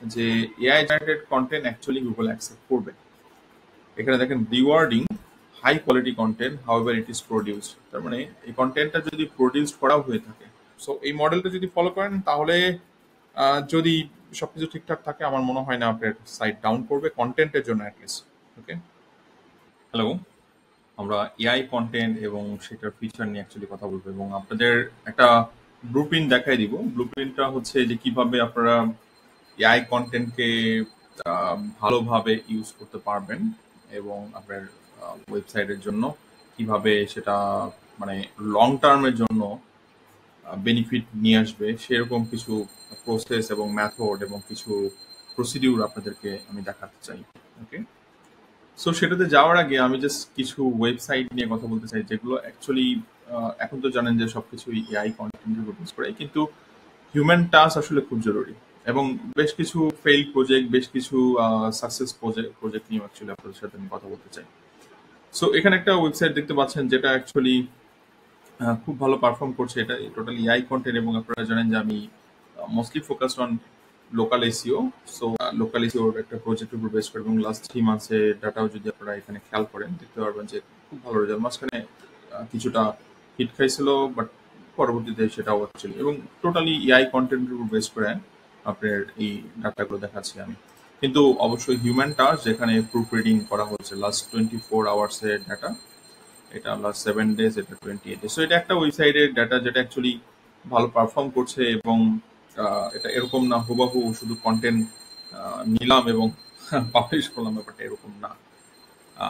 যে AI generated content actually Google accept করবে। এখানে দেখেন rewarding high quality content however it is produced, তার মানে এই কন্টেন্টটা যদি প্রোডিউস করাও হয়ে থাকে, সো এই মডেলটা যদি ফলো করেন তাহলে যদি সবকিছু ঠিকঠাক থাকে আমার মনে হয় না আপনার সাইট ডাউন করবে কন্টেন্টের জন্য অ্যাটলিস্ট। ওকে, হ্যালো, আমরা এআই কন্টেন্ট এবং সেটার ফিচার নিয়ে অ্যাকচুয়ালি কথা বলবো এবং আপনাদের একটা ব্লুপ্রিন্ট দেখাই দিব। ব্লুপ্রিন্টটা হচ্ছে যে কিভাবে আপনারা এআই কন্টেন্টকে ভালোভাবে ইউজ করতে পারবেন এবং আপনার ওয়েবসাইটের জন্য কিভাবে সেটা মানে লং টার্মের জন্য বেনিফিট নিয়ে আসবে, সেরকম কিছু প্রসেস এবং মেথড এবং কিছু প্রসিডিউর আপনাদেরকে আমি দেখাতে চাই। ওকে, সো সেটাতে যাওয়ার আগে আমি জাস্ট কিছু ওয়েবসাইট নিয়ে কথা বলতে চাই যেগুলো অ্যাকচুয়ালি এখন তো জানেন যে সবকিছু এআই কন্টেন্টের উপর বেস করে, কিন্তু হিউম্যান টাচ আসলে খুব জরুরি। এবং বেশ কিছু ফেইল প্রজেক্ট, বেশ কিছু সাকসেস প্রজেক্ট নিয়ে অ্যাকচুয়ালি আপনাদের সাথে আমি কথা বলতে চাই। সো এখানে একটা ওয়েবসাইট দেখতে পাচ্ছেন যেটা অ্যাকচুয়ালি খুব ভালো পারফর্ম করছে। এটা টোটাল এআই কন্টেন্ট এবং আপনারা জানেন যে আমি mostly focused on local SEO. So local এসিওর একটা প্রজেক্টের উপর বেস করে এবং লাস্ট 3 মান্থসের ডাটাও যদি আপনারা এখানে খেয়াল করেন দেখতে পারবেন যে খুব ভালো রেজাল্ট। মাঝখানে কিছুটা হিট খাইছিল, বাট পরবর্তীতে সেটাও অ্যাকচুয়ালি এবং টোটালি এআই কন্টেন্টের উপর বেস করে আপনার এই ডাটাগুলো দেখাচ্ছি আমি। কিন্তু অবশ্যই হিউম্যান টাচ যেখানে প্রুফ রিডিং করা হচ্ছে লাস্ট 24 আওয়ার্সের ডাটা, এটা লাস্ট 7 ডেজ, এটা 28 ডেজ। সো এটা একটা ওয়েবসাইটের ডাটা যেটা অ্যাকচুয়ালি ভালো পারফর্ম করছে এবং এটা এরকম না হুবাহু শুধু কন্টেন্ট নিলাম এবং পাবলিশ করলাম, ব্যাপারটা এরকম না।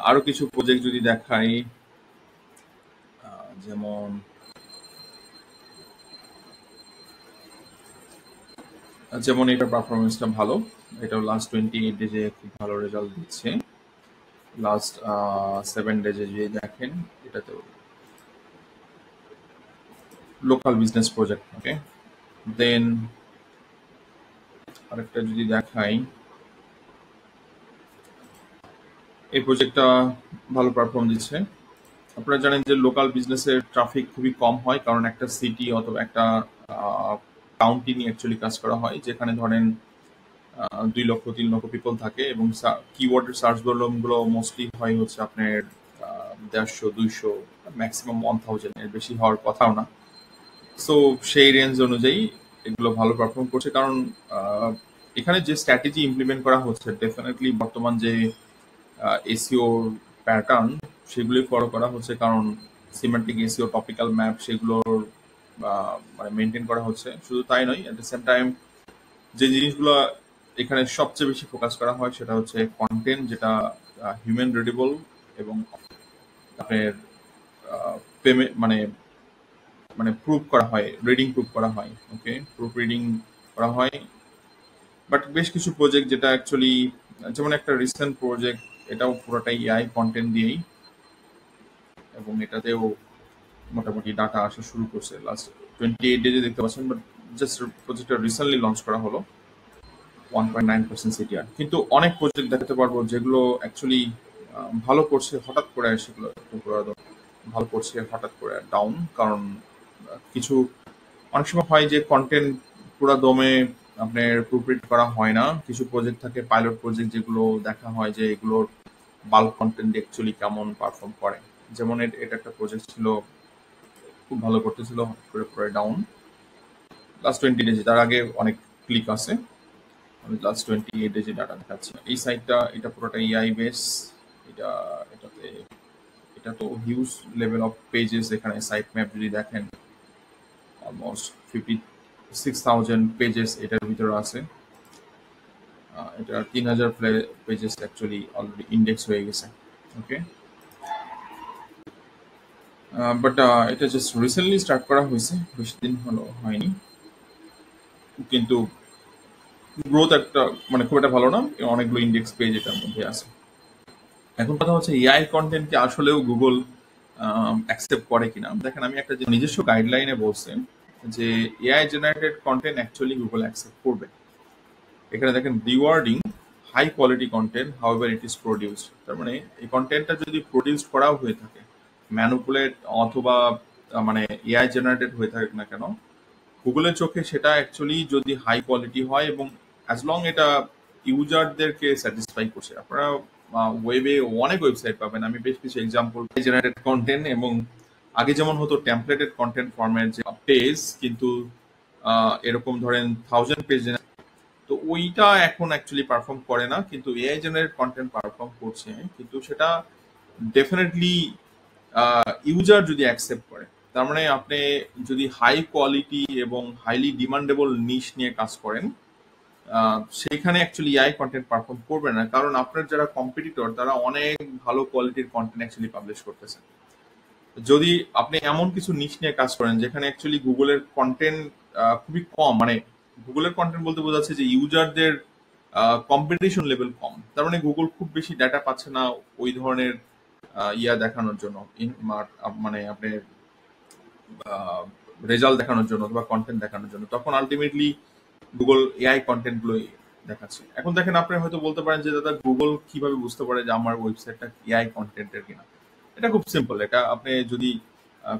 আরো কিছু প্রজেক্ট যদি দেখাই, যেমন যেমন এটার পারফরমেন্সটা ভালো, এটাও লাস্ট 28 ডেজে খুব ভালো রেজাল্ট দিচ্ছে। লাস্ট 7 ডেজে যদি দেখেন, এটাতেও লোকাল বিজনেস প্রজেক্ট। ওকে, দেন আরেকটা যদি দেখাই, এই প্রজেক্টটা ভালো পারফর্ম দিচ্ছে। আপনারা জানেন যে লোকাল বিজনেসের ট্রাফিক খুবই কম হয়, কারণ একটা সিটি অথবা একটা কাউন্টি নিয়ে অ্যাকচুয়ালি কাজ করা হয়, যেখানে ধরেন 2 লক্ষ 3 লক্ষ পিপল থাকে এবং কিওয়ার্ডের সার্চ ভলিউমগুলো মোস্টলি হয় হচ্ছে আপনার 150 200, ম্যাক্সিমাম 1000, এর বেশি হওয়ার কথাও না। সো সেই রেঞ্জ অনুযায়ী এগুলো ভালো পারফর্ম করছে, কারণ আহ, এখানে যে স্ট্র্যাটেজি ইমপ্লিমেন্ট করা হচ্ছে ডেফিনেটলি বর্তমান যে এসিও প্যাটার্ন সেগুলি ফলো করা হচ্ছে, কারণ সিমেন্টিক এসিও টপিক্যাল ম্যাপ সেগুলোর মানে মেনটেন করা হচ্ছে। শুধু তাই নয়, অ্যাট দ্য সেম টাইম যে জিনিসগুলো এখানে সবচেয়ে বেশি ফোকাস করা হয় সেটা হচ্ছে কন্টেন্ট যেটা হিউম্যান রিডেবল এবং আপনার পেমেন্ট মানে মানে প্রুভ করা হয়, রিডিং প্রুভ করা হয়। ওকে, প্রুফ রিডিং করা হয়। বাট বেশ কিছু প্রজেক্ট যেটা অ্যাকচুয়ালি, যেমন একটা রিসেন্ট প্রজেক্ট, এটাও পুরোটাই এআই কন্টেন্ট দিয়েই এবং এটাতেও মোটামুটি ডাটা আসা শুরু করছে লাস্ট 28 ডেজে দেখতে পাচ্ছেন। বাট জাস্ট প্রজেক্টটা রিসেন্টলি লঞ্চ করা হলো 1.9% সিটিআর। কিন্তু অনেক প্রজেক্ট দেখাতে পারবো যেগুলো অ্যাকচুয়ালি ভালো করছে, হঠাৎ করে সেগুলো ভালো করছে হঠাৎ করে ডাউন, কারণ কিছু অনেক সময় হয় যে কন্টেন্ট পুরো দমে আপনার প্রুফরিড করা হয় না। কিছু প্রজেক্ট থাকে পাইলট প্রজেক্ট যেগুলো দেখা হয় যে এগুলোর বাল্ক কন্টেন্ট অ্যাকচুয়ালি কেমন পারফর্ম করে। যেমন এটা একটা প্রজেক্ট ছিল, খুব ভালো করতেছিল, হঠাৎ করে পরে ডাউন লাস্ট 20 ডেজে। তার আগে অনেক ক্লিক আছে, আমি লাস্ট 28 ডেজে ডাটা দেখাচ্ছি। এই সাইটটা এটা পুরোটা এআই বেস। এটা এটাতে এটা তো হিউজ লেভেল অফ পেজেস। এখানে সাইট ম্যাপ যদি দেখেন অলমোস্ট 56,000 পেজেস এটার ভিতরে আছে। এটা 3,000 পেজেস অ্যাকচুয়ালি অলরেডি ইন্ডেক্স হয়ে গেছে। ওকে, বাট এটা জাস্ট রিসেন্টলি স্টার্ট করা হয়েছে, বেশি দিন হলো হয়নি, কিন্তু গ্রোথ একটা মানে খুব একটা ভালো না। অনেকগুলো ইন্ডেক্স পেজ এটার মধ্যে আছে। এখন কথা হচ্ছে এআই কন্টেন্ট কি আসলেও গুগল অ্যাকসেপ্ট করে কিনা। দেখেন, আমি একটা যে নিজস্ব গাইডলাইনে বলছি যে AI generated content actually Google accept করবে। এখানে দেখেন rewarding high quality content however it is produced, তার মানে এই কন্টেন্টটা যদি প্রডিউস করাও হয়ে থাকে, ম্যানুপুলেট অথবা মানে এআই জেনারেটেড হয়ে থাকে না কেন, গুগলের চোখে সেটা অ্যাকচুয়ালি যদি হাই কোয়ালিটি হয় এবং অ্যাজ লং এটা ইউজারদেরকে স্যাটিসফাই করছে। আপনারা ওয়েবে অনেক ওয়েবসাইট পাবেন, আমি বেশ কিছু এক্সাম্পল, জেনারেটেড কন্টেন্ট এবং আগে যেমন হতো টেমপ্লেটেড কন্টেন্ট ফরম্যাট যে পেজ, কিন্তু এরকম ধরেন 1000 পেজ, তো ওইটা এখন অ্যাকচুয়ালি পারফর্ম করে না, কিন্তু এআই জেনারেট কন্টেন্ট পারফর্ম করছে, কিন্তু সেটা ডেফিনেটলি ইউজার যদি অ্যাকসেপ্ট করে। তার মানে আপনি যদি হাই কোয়ালিটি এবং হাইলি ডিমান্ডেবল নিশ নিয়ে কাজ করেন, সেইখানে অ্যাকচুয়ালি এআই কন্টেন্ট পারফর্ম করবে না, কারণ আপনার যারা কম্পিটিটর তারা অনেক ভালো কোয়ালিটির কন্টেন্ট অ্যাকচুয়ালি পাবলিশ করতেছে। যদি আপনি এমন কিছু নিশ নিয়ে কাজ করেন যেখানে অ্যাকচুয়ালি গুগলের কন্টেন্ট খুবই কম, মানে গুগলের কন্টেন্ট বলতে বোঝাচ্ছে যে ইউজারদের কম্পিটিশন লেভেল কম, তার মানে গুগল খুব বেশি ডাটা পাচ্ছে না ওই ধরনের ইয়া দেখানোর জন্য, মানে আপনি রেজাল্ট দেখানোর জন্য অথবা কন্টেন্ট দেখানোর জন্য, তখন আলটিমেটলি গুগল এআই কন্টেন্ট গুলো দেখাচ্ছে। এখন দেখেন, আপনি হয়তো বলতে পারেন যে দাদা গুগল কিভাবে বুঝতে পারে যে আমার ওয়েবসাইটটা এআই কন্টেন্টের কিনা? এটা খুব সিম্পল। এটা আপনি যদি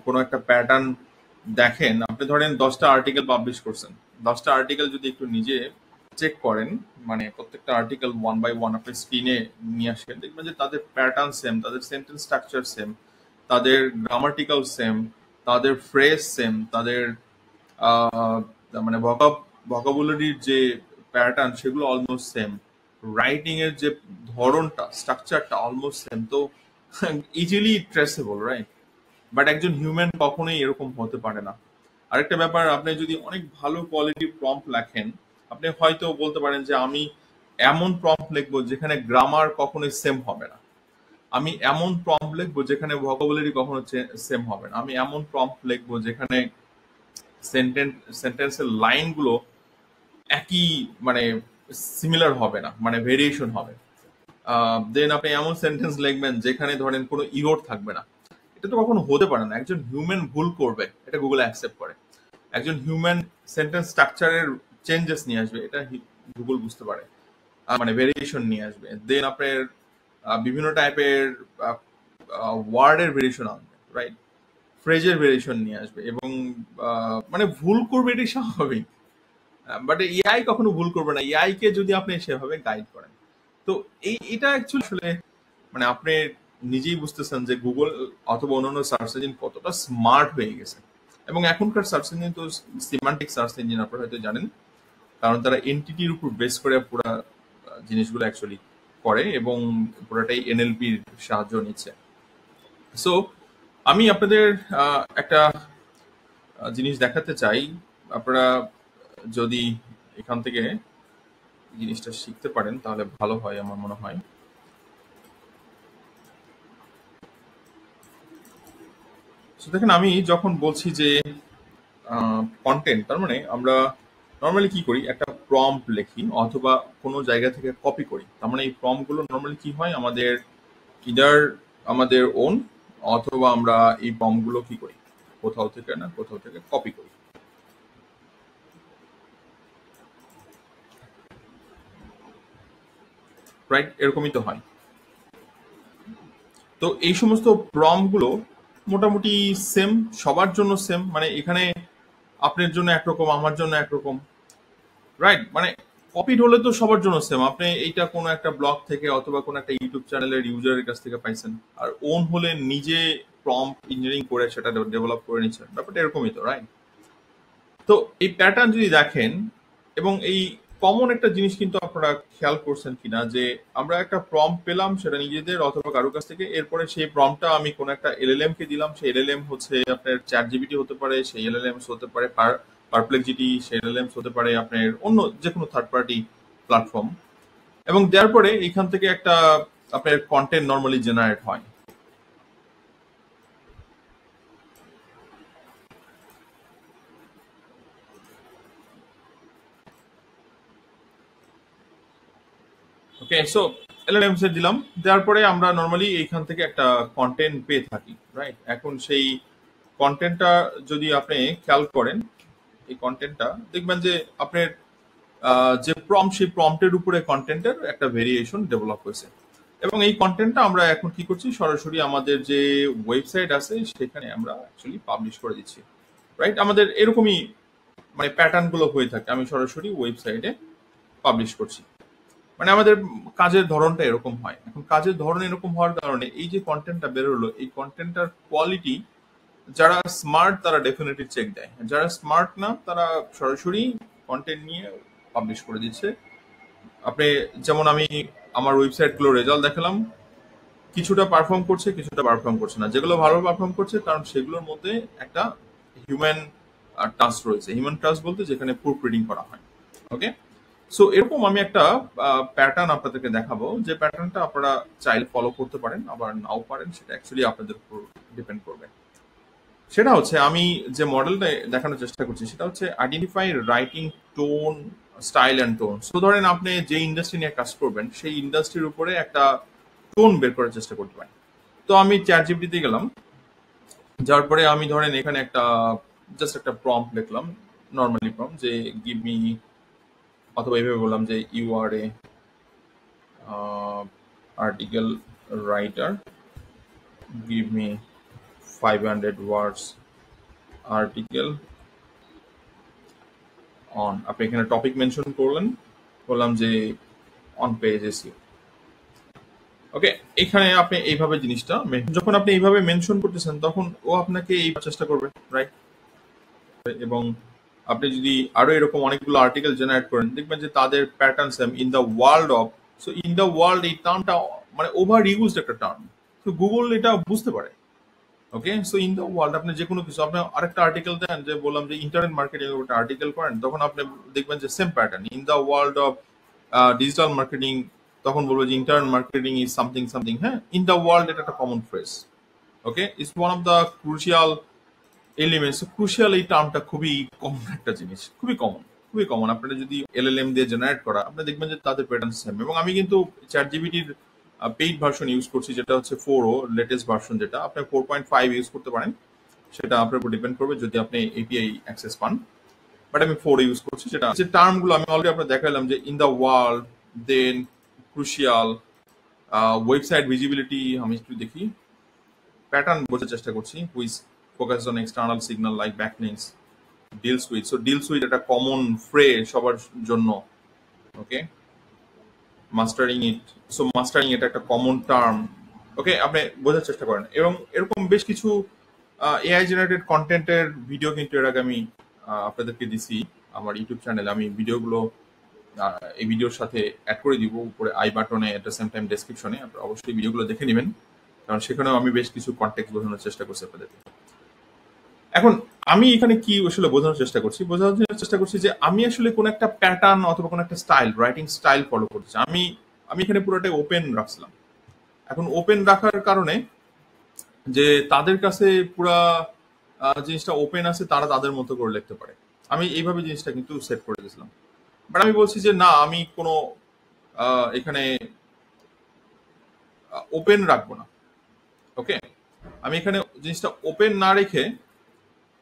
কোনো একটা প্যাটার্ন দেখেন, আপনি ধরেন 10টা আর্টিকেল পাবলিশ করছেন, 10টা আর্টিকেল যদি একটু নিজে চেক করেন, মানে প্রত্যেকটা আর্টিকেল ওয়ান বাই ওয়ান আপনি স্ক্রিনে নিয়ে আসেন, দেখবেন যে তাদের প্যাটার্ন সেম, তাদের সেন্টেন্স স্ট্রাকচার সেম, তাদের গ্রামাটিক্যাল সেম, তাদের ফ্রেজ সেম, তাদের আহ, মানে ভকাবুলারির যে প্যাটার্ন সেগুলো অলমোস্ট সেম, রাইটিং এর যে ধরনটা, স্ট্রাকচারটা অলমোস্ট সেম। তো ইজিলি ট্রেসেবল, রাইট? বাট একজন হিউম্যান কখনোই এরকম হতে পারে না। আরেকটা ব্যাপার, আপনি যদি অনেক ভালো কোয়ালিটির প্রম্পট লেখেন, আপনি হয়তো বলতে পারেন যে আমি এমন প্রম্পট লিখবো যেখানে গ্রামার কখনোই সেম হবে না, আমি এমন প্রম্পট লিখবো যেখানে ভোকাবুলারি কখনো সেম হবে না, আমি এমন প্রম্পট লিখবো যেখানে সেন্টেন্সের লাইনগুলো একই, মানে সিমিলার হবে না, মানে ভেরিয়েশন হবে। দেন আপনি এমন সেন্টেন্স লিখবেন যেখানে ধরেন কোনো ইরোর থাকবে না। এটা তো কখনো হতে পারে না, একজন হিউম্যান ভুল করবে, এটা গুগল অ্যাকসেপ্ট করে। একজন হিউম্যান সেন্টেন্স স্ট্রাকচারের চেঞ্জেস নিয়ে আসবে, এটা গুগল বুঝতে পারে, মানে ভেরিয়েশন নিয়ে আসবে। দেন আপনার বিভিন্ন টাইপের ওয়ার্ডের ভেরিয়েশন আনবে, রাইট? ফ্রেজের ভেরিয়েশন নিয়ে আসবে, এবং মানে ভুল করবে, এটি স্বাভাবিক। বাট এআই কখনো ভুল করবে না, এআই কে যদি আপনি সেভাবে গাইড করেন। তো এটা অ্যাকচুয়ালি আসলে, মানে আপনি নিজেই বুঝতেছেন যে গুগল অথবা অন্যান্য সার্চ ইঞ্জিন কতটা স্মার্ট হয়ে গেছে। এবং এখনকার সার্চ ইঞ্জিন তো সিমান্টিক সার্চ ইঞ্জিন, আপনারা হয়তো জানেন, কারণ তারা এনটিটির উপর বেস করে পুরো জিনিসগুলো অ্যাকচুয়ালি করে, এবং পুরোটাই এনএলপির সাহায্য নিচ্ছে। সো আমি আপনাদের একটা জিনিস দেখাতে চাই। আপনারা যদি এখান থেকে জিনিসটা শিখতে পারেন তাহলে ভালো হয় আমার মনে হয়। তো দেখেন, আমি যখন বলছি যে কন্টেন্ট, তার মানে আমরা নর্মালি কি করি, একটা প্রম্পট লিখি অথবা কোনো জায়গা থেকে কপি করি। তার মানে এই প্রম্পট গুলো নর্মালি কি হয়, আমাদের ইদার আমাদের ওন, অথবা আমরা এই প্রম্পট গুলো কি করি, কোথাও থেকে না কোথাও থেকে কপি করি, রাইট? এরকমই তো হয়। তো এই সমস্ত প্রম্পট গুলো মোটামুটি সেম, সবার জন্য সেম, মানে এখানে আপনার জন্য একরকম, আমার জন্য একরকম, রাইট? মানে কপিড হলে তো সবার জন্য সেম, আপনি এইটা কোনো একটা ব্লগ থেকে অথবা কোনো একটা ইউটিউব চ্যানেলের ইউজারের কাছ থেকে পাইছেন, আর ওন হলে নিজে প্রম্পট ইঞ্জিনিয়ারিং করে সেটা ডেভেলপ করে নিচ্ছেন, ব্যাপারটা এরকমই তো, রাইট? তো এই প্যাটার্ন যদি দেখেন, এবং এই কমন একটা জিনিস কিন্তু আপনারা খেয়াল করছেন কিনা, যে আমরা একটা প্রম্পট পেলাম, সেটা নিজেদের অথবা কারোর কাছ থেকে, এরপরে সেই প্রম্পটটা আমি কোনো একটা এলএলএম কে দিলাম, সেই এলএলএম হচ্ছে আপনার চ্যাট জিপিটি হতে পারে, সেই এলএলএম হতে পারে পারপ্লেক্সিটি, সেই এলএলএম হতে পারে আপনার অন্য যে কোনো থার্ড পার্টি প্ল্যাটফর্ম, এবং দেওয়ার পরে এখান থেকে একটা আপনার কন্টেন্ট নর্মালি জেনারেট হয়। ওকে, সো এলএলএমস এ দিলাম, দেওয়ার পরে আমরা নর্মালি এইখান থেকে একটা কন্টেন্ট পেয়ে থাকি, রাইট? এখন সেই কন্টেন্টটা যদি আপনি খেয়াল করেন, এই কন্টেন্টটা দেখবেন যে আপনার যে প্রম্পট, সেই প্রম্পটের উপরে কন্টেন্টের একটা ভেরিয়েশন ডেভেলপ হয়েছে, এবং এই কন্টেন্টটা আমরা এখন কি করছি, সরাসরি আমাদের যে ওয়েবসাইট আছে সেখানে আমরা অ্যাকচুয়ালি পাবলিশ করে দিচ্ছি, রাইট? আমাদের এরকমই মানে প্যাটার্ন গুলো হয়ে থাকে। আমি সরাসরি ওয়েবসাইটে পাবলিশ করছি। মানে আমাদের কাজের ধরনটা এরকম হয়। এখন কাজের ধরন এরকম হওয়ার কারণে এই যে কন্টেন্টটা বেরোলো, এই কন্টেন্টটার কোয়ালিটি যারা স্মার্ট তারা ডেফিনেটলি চেক দেয়, যারা স্মার্ট না তারা সরাসরি কন্টেন্ট নিয়ে পাবলিশ করে দিচ্ছে। আপনি যেমন আমি আমার ওয়েবসাইটগুলো রেজাল্ট দেখালাম, কিছুটা পারফর্ম করছে, কিছুটা পারফর্ম করছে না। যেগুলো ভালো পারফর্ম করছে কারণ সেগুলোর মধ্যে একটা হিউম্যান টাচ রয়েছে। হিউম্যান টাচ বলতে যেখানে প্রুফ রিডিং করা হয়। ওকে, সো এরকম আমি একটা প্যাটার্ন আপনাদেরকে দেখাবো, যে প্যাটার্নটা আপনারা চাইলে ফলো করতে পারেন, আবার নাও পারেন, সেটা অ্যাকচুয়ালি আপনাদের উপর ডিপেন্ড করবে। সেটা হচ্ছে আমি যে মডেলটা দেখানোর চেষ্টা করছি সেটা হচ্ছে identify writing tone, style and tone. So ধরেন আপনি যে ইন্ডাস্ট্রি নিয়ে কাজ করবেন সেই ইন্ডাস্ট্রির উপরে একটা টোন বের করার চেষ্টা করতে পারেন। তো আমি চ্যাটজিপিটিতে গেলাম, যার পরে আমি ধরেন এখানে একটা জাস্ট একটা প্রম্পট লিখলাম, নর্মালি প্রম্পট, যে গিভ মি, অথবা এইভাবে বললাম যে you are a article writer, give me 500 words article on, আপনি এখানে টপিক মেনশন করলেন, বললাম যে অন পেজ এসিও। ওকে, এখানে আপনি এইভাবে জিনিসটা যখন আপনি এইভাবে মেনশন করতেছেন তখন ও আপনাকে এই চেষ্টা করবে, রাইট? এবং আপনি যদি আরো এরকম অনেকগুলো আর্টিকেল জেনারেট করেন দেখবেন যে তাদের pattern same, in the world of. So in the world এই টার্মটা মানে ওভার ইউজড একটা টার্ম, তো গুগল এটা বুঝতে পারে। ওকে, সো ইন দ্য ওয়ার্ল্ড আপনি যে কোনো কিছু, আপনি আরেকটা আর্টিকেল দেন, যে বললাম যে ইন্টারনেট মার্কেটিং এর একটা আর্টিকেল করেন, তখন আপনি দেখবেন যে same pattern, in the world of digital marketing, তখন বলবো যে internet marketing is something something. হ্যাঁ, ইন দ্য ওয়ার্ল্ড এটা একটা common phrase. Okay, it's one of the crucial elements. Crucial এই টার্মটা খুবই কমন একটা জিনিস, খুবই কমন, খুবই কমন। আপনারা যদি এলএলএম দিয়ে জেনারেট করা, আপনি দেখবেন যে তাদের প্যাটার্ন সেম। এবং আমি কিন্তু চ্যাট জিপিটির পেইড ভার্সন ইউজ করছি, যেটা হচ্ছে 4 লেটেস্ট ভার্সন, যেটা আপনি 4.5 ইউজ করতে পারেন, সেটা আপনার উপর ডিপেন্ড করবে যদি আপনি এপিআই অ্যাক্সেস পান। বাট আমি 4 ইউজ করছি। যেটা যে টার্মগুলো আমি অলরেডি আপনার দেখালাম, যে in the world, then crucial, website visibility. আমি একটু দেখি, প্যাটার্ন বোঝার চেষ্টা করছি, which focus on external signal like backlinks, deal sweet. So deal sweet একটা কমন ফ্রেজ সবার জন্য। Okay, mastering it, so mastering এটা একটা কমন টার্ম। ওকে, আপনি বোঝার চেষ্টা করেন। এবং এরকম বেশ কিছু এআই জেনারেটেড কন্টেন্টের ভিডিও কিন্তু এর আগে আমি আপনাদেরকে দিছি আমার ইউটিউব চ্যানেলে। আমি ভিডিওগুলো এই ভিডিওর সাথে অ্যাড করে দিব উপরে আই বাটনে, এট দ্য সেম টাইম ডেসক্রিপশনে। আপনারা অবশ্যই ভিডিওগুলো দেখে নেবেন, কারণ সেখানেও আমি বেশ কিছু কন্টেক্ট বোঝানোর চেষ্টা করছি আপনাদেরকে। এখন আমি এখানে কি আসলে বোঝানোর চেষ্টা করছি যে আমি আসলে কোন একটা প্যাটার্ন অথবা কোন একটা স্টাইল, রাইটিং স্টাইল ফলো করছি। আমি এখানে পুরোটাই ওপেন রাখছিলাম। এখন ওপেন রাখার কারণে যে তাদের কাছে পুরা জিনিসটা ওপেন আছে, তারা তাদের মতো করে লিখতে পারে। আমি এইভাবে জিনিসটা কিন্তু সেট করে দিয়েছিলাম। বাট আমি বলছি যে না, আমি কোনো এখানে ওপেন রাখবো না। ওকে, আমি এখানে জিনিসটা ওপেন না রেখে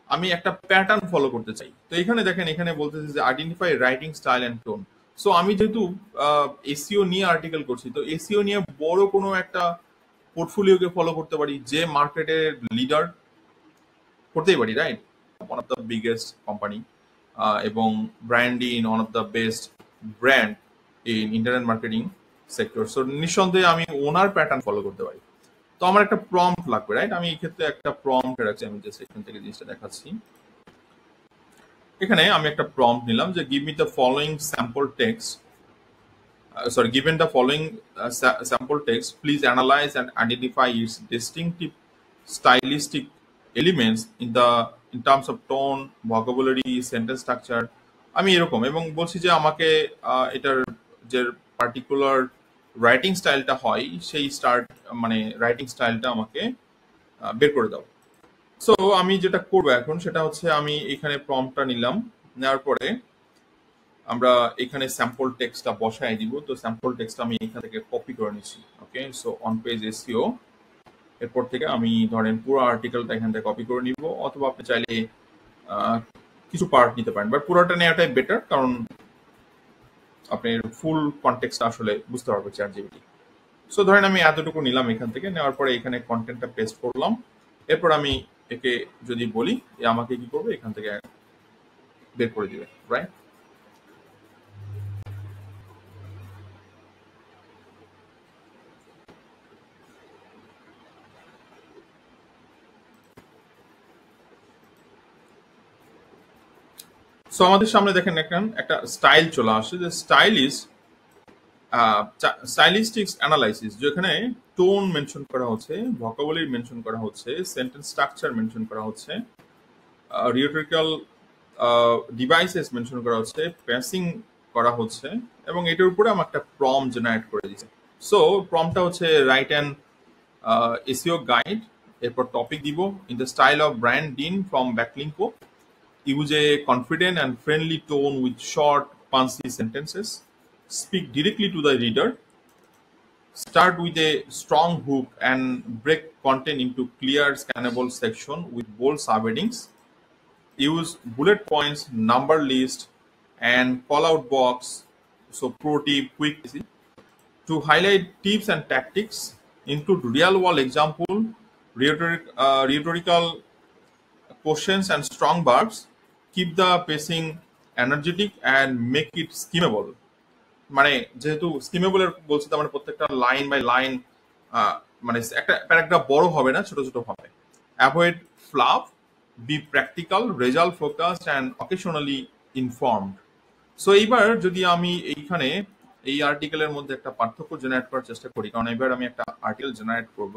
আমি একটা প্যাটার্ন ফলো করতে চাই। তো এখানে দেখেন, এখানে বলতেছে যে identify writing style and tone. So আমি যেহেতু এসইও নিয়ে আর্টিকেল করছি, তো এসইও নিয়ে বড় কোনো একটা পোর্টফোলিওকে ফলো করতে পারি, যে মার্কেটের লিডার করতেই পারি, right? One of the biggest company এবং brand in one of the best brand in internet marketing sector. So নিঃসন্দেহে আমি ওনার প্যাটার্ন ফলো করতে পারি। তো আমার একটা প্রম্পট লাগবে, রাইট? আমি এই ক্ষেত্রে একটা প্রম্পট রাখছি। আমি জাস্ট এখান থেকে জিনিসটা দেখাচ্ছি। এখানে আমি একটা প্রম্পট নিলাম, যে give me the following sample text, given the following sample text, please analyze and identify its distinctive stylistic elements in terms of tone, vocabulary, sentence structure. আমি এরকম এবং বলছি যে আমাকে এটার যে পার্টিকুলার রাইটিং স্টাইলটা হয় সেই মানে রাইটিং স্টাইলটা আমাকে বের করে দাও। সো আমি যেটা করবো এখন সেটা হচ্ছে আমি এখানে প্রম্পটটা নিলাম, নেওয়ার পরে আমরা এখানে স্যাম্পল টেক্সটটা বসায় দিব। তো স্যাম্পল টেক্সট আমি এখান থেকে কপি করে নিচ্ছি। ওকে, সো অন পেজ এসইও, এরপর থেকে আমি ধরেন পুরো আর্টিকেলটা এখান থেকে কপি করে নিব, অথবা আপনি চাইলে কিছু পার্ট নিতে পারেন, বাট পুরোটা নেওয়াটাই বেটার, কারণ আপনার ফুল কনটেক্সট আসলে বুঝতে পারবে চ্যাট জিপিটি। সো ধরেন আমি এতটুকু নিলাম এখান থেকে, নেওয়ার পরে এখানে কন্টেন্টটা পেস্ট করলাম। এরপর আমি একে যদি বলি আমাকে কি করবে, এখান থেকে বের করে দিবে, রাইট? সো আমাদের সামনে দেখেন একটা স্টাইল চলে আসে, যে স্টাইলিস্টিক্স অ্যানালাইসিস, যেখানে টোন মেনশন করা হচ্ছে, ভোকাবুলারি মেনশন করা হচ্ছে, সেন্টেন্স স্ট্রাকচার মেনশন করা হচ্ছে, রিটোরিক্যাল ডিভাইসেস মেনশন করা হচ্ছে, প্যাসিং করা হচ্ছে, এবং এটার উপরে আমার একটা প্রম জেনারেট করে দিচ্ছে। সো প্রমটা হচ্ছে রাইট অ্যান্ড এসইও গাইড, এরপর টপিক দিব in the style of Brian Dean from Backlinko, use a confident and friendly tone with short, punchy sentences, speak directly to the reader, start with a strong hook and break content into clear, scannable section with bold subheadings, use bullet points, number list, and call out box, so pro tip, quick, to highlight tips and tactics, include real world example, rhetorical questions and strong verbs, keep the pacing energetic and make it skimmable. মানে যেহেতু স্কিমেবল এর বলছি, তার মানে প্রত্যেকটা line by line, মানে একটা paragraph বড় হবে না, ছোট ছোট হবে। Avoid fluff, B practical, result focused and occasionally informed. So এইবার যদি আমি এইখানে এই আর্টিকেলের মধ্যে একটা পার্থক্য জেনারেট করার চেষ্টা করি, কারণ এবার আমি একটা আর্টিকেল জেনারেট করব,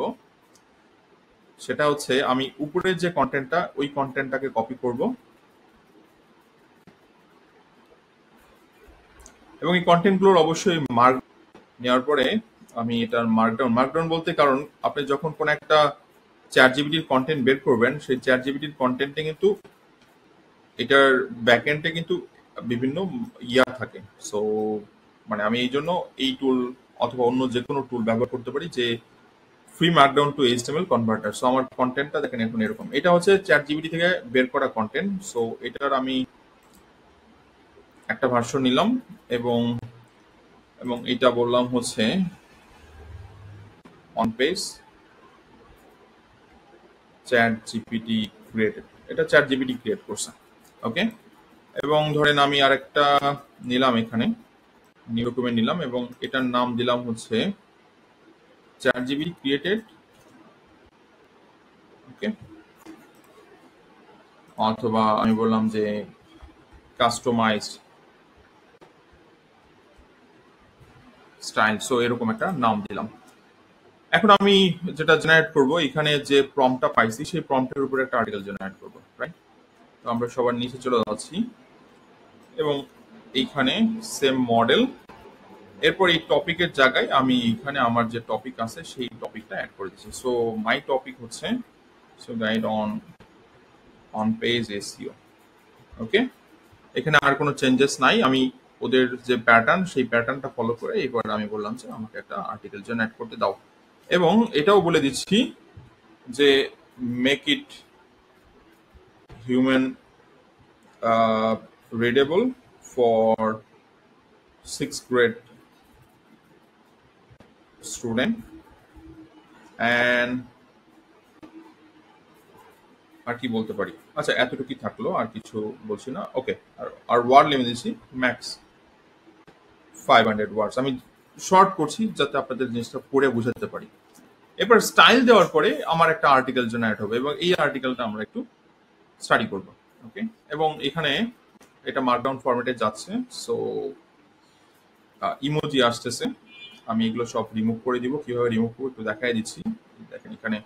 সেটা হচ্ছে আমি উপরের যে কন্টেন্টটা, ওই কন্টেন্টটাকে কপি করব, এবং এই কন্টেন্টগুলোর অবশ্যই মার্ক নেওয়ার পরে আমি এটার মার্কডাউন বলতে, কারণ আপনি যখন কোনো একটা চ্যাট জিপিটির কন্টেন্ট বের করবেন, সেই চ্যাট জিপিটির কন্টেন্টে কিন্তু এটার ব্যাকএন্ডে কিন্তু বিভিন্ন ইয়া থাকে। সো মানে আমি এই জন্য এই টুল অথবা অন্য যে কোনো টুল ব্যবহার করতে পারি, যে free Markdown two HTML converter. So আমার কন্টেন্টটা দেখেন এখন এরকম, এটা হচ্ছে চ্যাট জিপিটি থেকে বের করা কন্টেন্ট। সো এটার আমি একটা ভার্সন নিলাম, এবং এবং এটা বললাম হচ্ছে on page chat GPT created, এটা চ্যাট জিপিটি ক্রিয়েট করছে। ওকে, এবং ধরেন আমি আরেকটা নিলাম, এখানে নিউ ডকুমেন্ট নিলাম, এবং এটার নাম দিলাম হচ্ছে চ্যাট জিপিটি ক্রিয়েটেড। ওকে, অথবা আমি বললাম যে কাস্টমাইজড স্টাইল। সো এরকম একটা নাম দিলাম। এখন আমি যেটা জেনারেট করব, এখানে যে প্রম্পটটা পাইছি, সেই প্রম্পটের উপরে একটা আর্টিকেল জেনারেট করব, রাইট? তো আমরা সবার নিচে চলে যাচ্ছি, এবং এইখানে সেম মডেল, এরপর এই টপিকের জায়গায় আমি এখানে আমার যে টপিক আছে সেই টপিকটা অ্যাড করে দিচ্ছি। সো মাই টপিক হচ্ছে so guide on page SEO. Okay, এখানে আর কোনো চেঞ্জেস নাই, আমি ওদের যে প্যাটার্ন, সেই প্যাটার্নটা ফলো করে এবার আমি বললাম যে আমাকে একটা আর্টিকেল জেনারেট করতে দাও, এবং এটাও বলে দিচ্ছি যে make it human readable for 6th grade student, and আর কি বলতে পারি, আচ্ছা এতটুকুই থাকলো, আর কিছু বলছি না। ওকে, আর ওয়ার্ড লিমিট দিচ্ছি ম্যাক্স 500 ওয়ার্ডস, আমি শর্ট করছি যাতে আপনাদের জিনিসটা পড়ে বুঝাতে পারি। এবার স্টাইল দেওয়ার পরে আমার একটা আর্টিকেল জেনারেট হবে, এবং এই আর্টিকেলটা আমরা একটু স্টাডি করব। ওকে, এবং এখানে এটা মার্কডাউন ফরম্যাটে যাচ্ছে। সো ইমোজি আসতেছে, আমি এগুলো সব রিমুভ করে দিব। কিভাবে রিমুভ করবো একটু দেখাই দিচ্ছি। দেখেন এখানে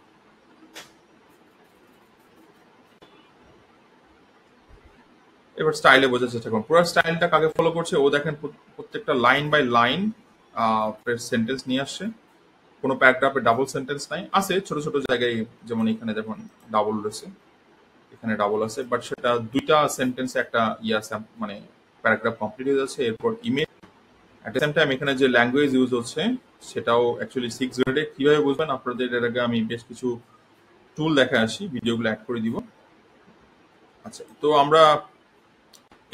এবার স্টাইলে বোঝার চেষ্টা করুন, পুরো স্টাইলটা কাকে ফলো করছে। ও দেখেন প্রত্যেকটা লাইন বাই লাইন সেন্টেন্স নিয়ে আসছে, কোনো প্যারাগ্রাফে ডাবল সেন্টেন্স নাই, আছে ছোট ছোট জায়গায়, যেমন এখানে দেখুন ডাবল রয়েছে, এখানে ডাবল আছে, বাট সেটা দুইটা সেন্টেন্সে একটা আছে, মানে প্যারাগ্রাফ কমপ্লিট হয়ে যাচ্ছে। এরপর image, at the same time এখানে যে ল্যাঙ্গুয়েজ ইউজ হচ্ছে সেটাও অ্যাকচুয়ালি 6 গ্রেডে। কিভাবে বুঝবেন আপনাদের, এর আগে আমি বেশ কিছু টুল দেখা আসি, ভিডিওগুলো অ্যাড করে দিব। আচ্ছা, তো আমরা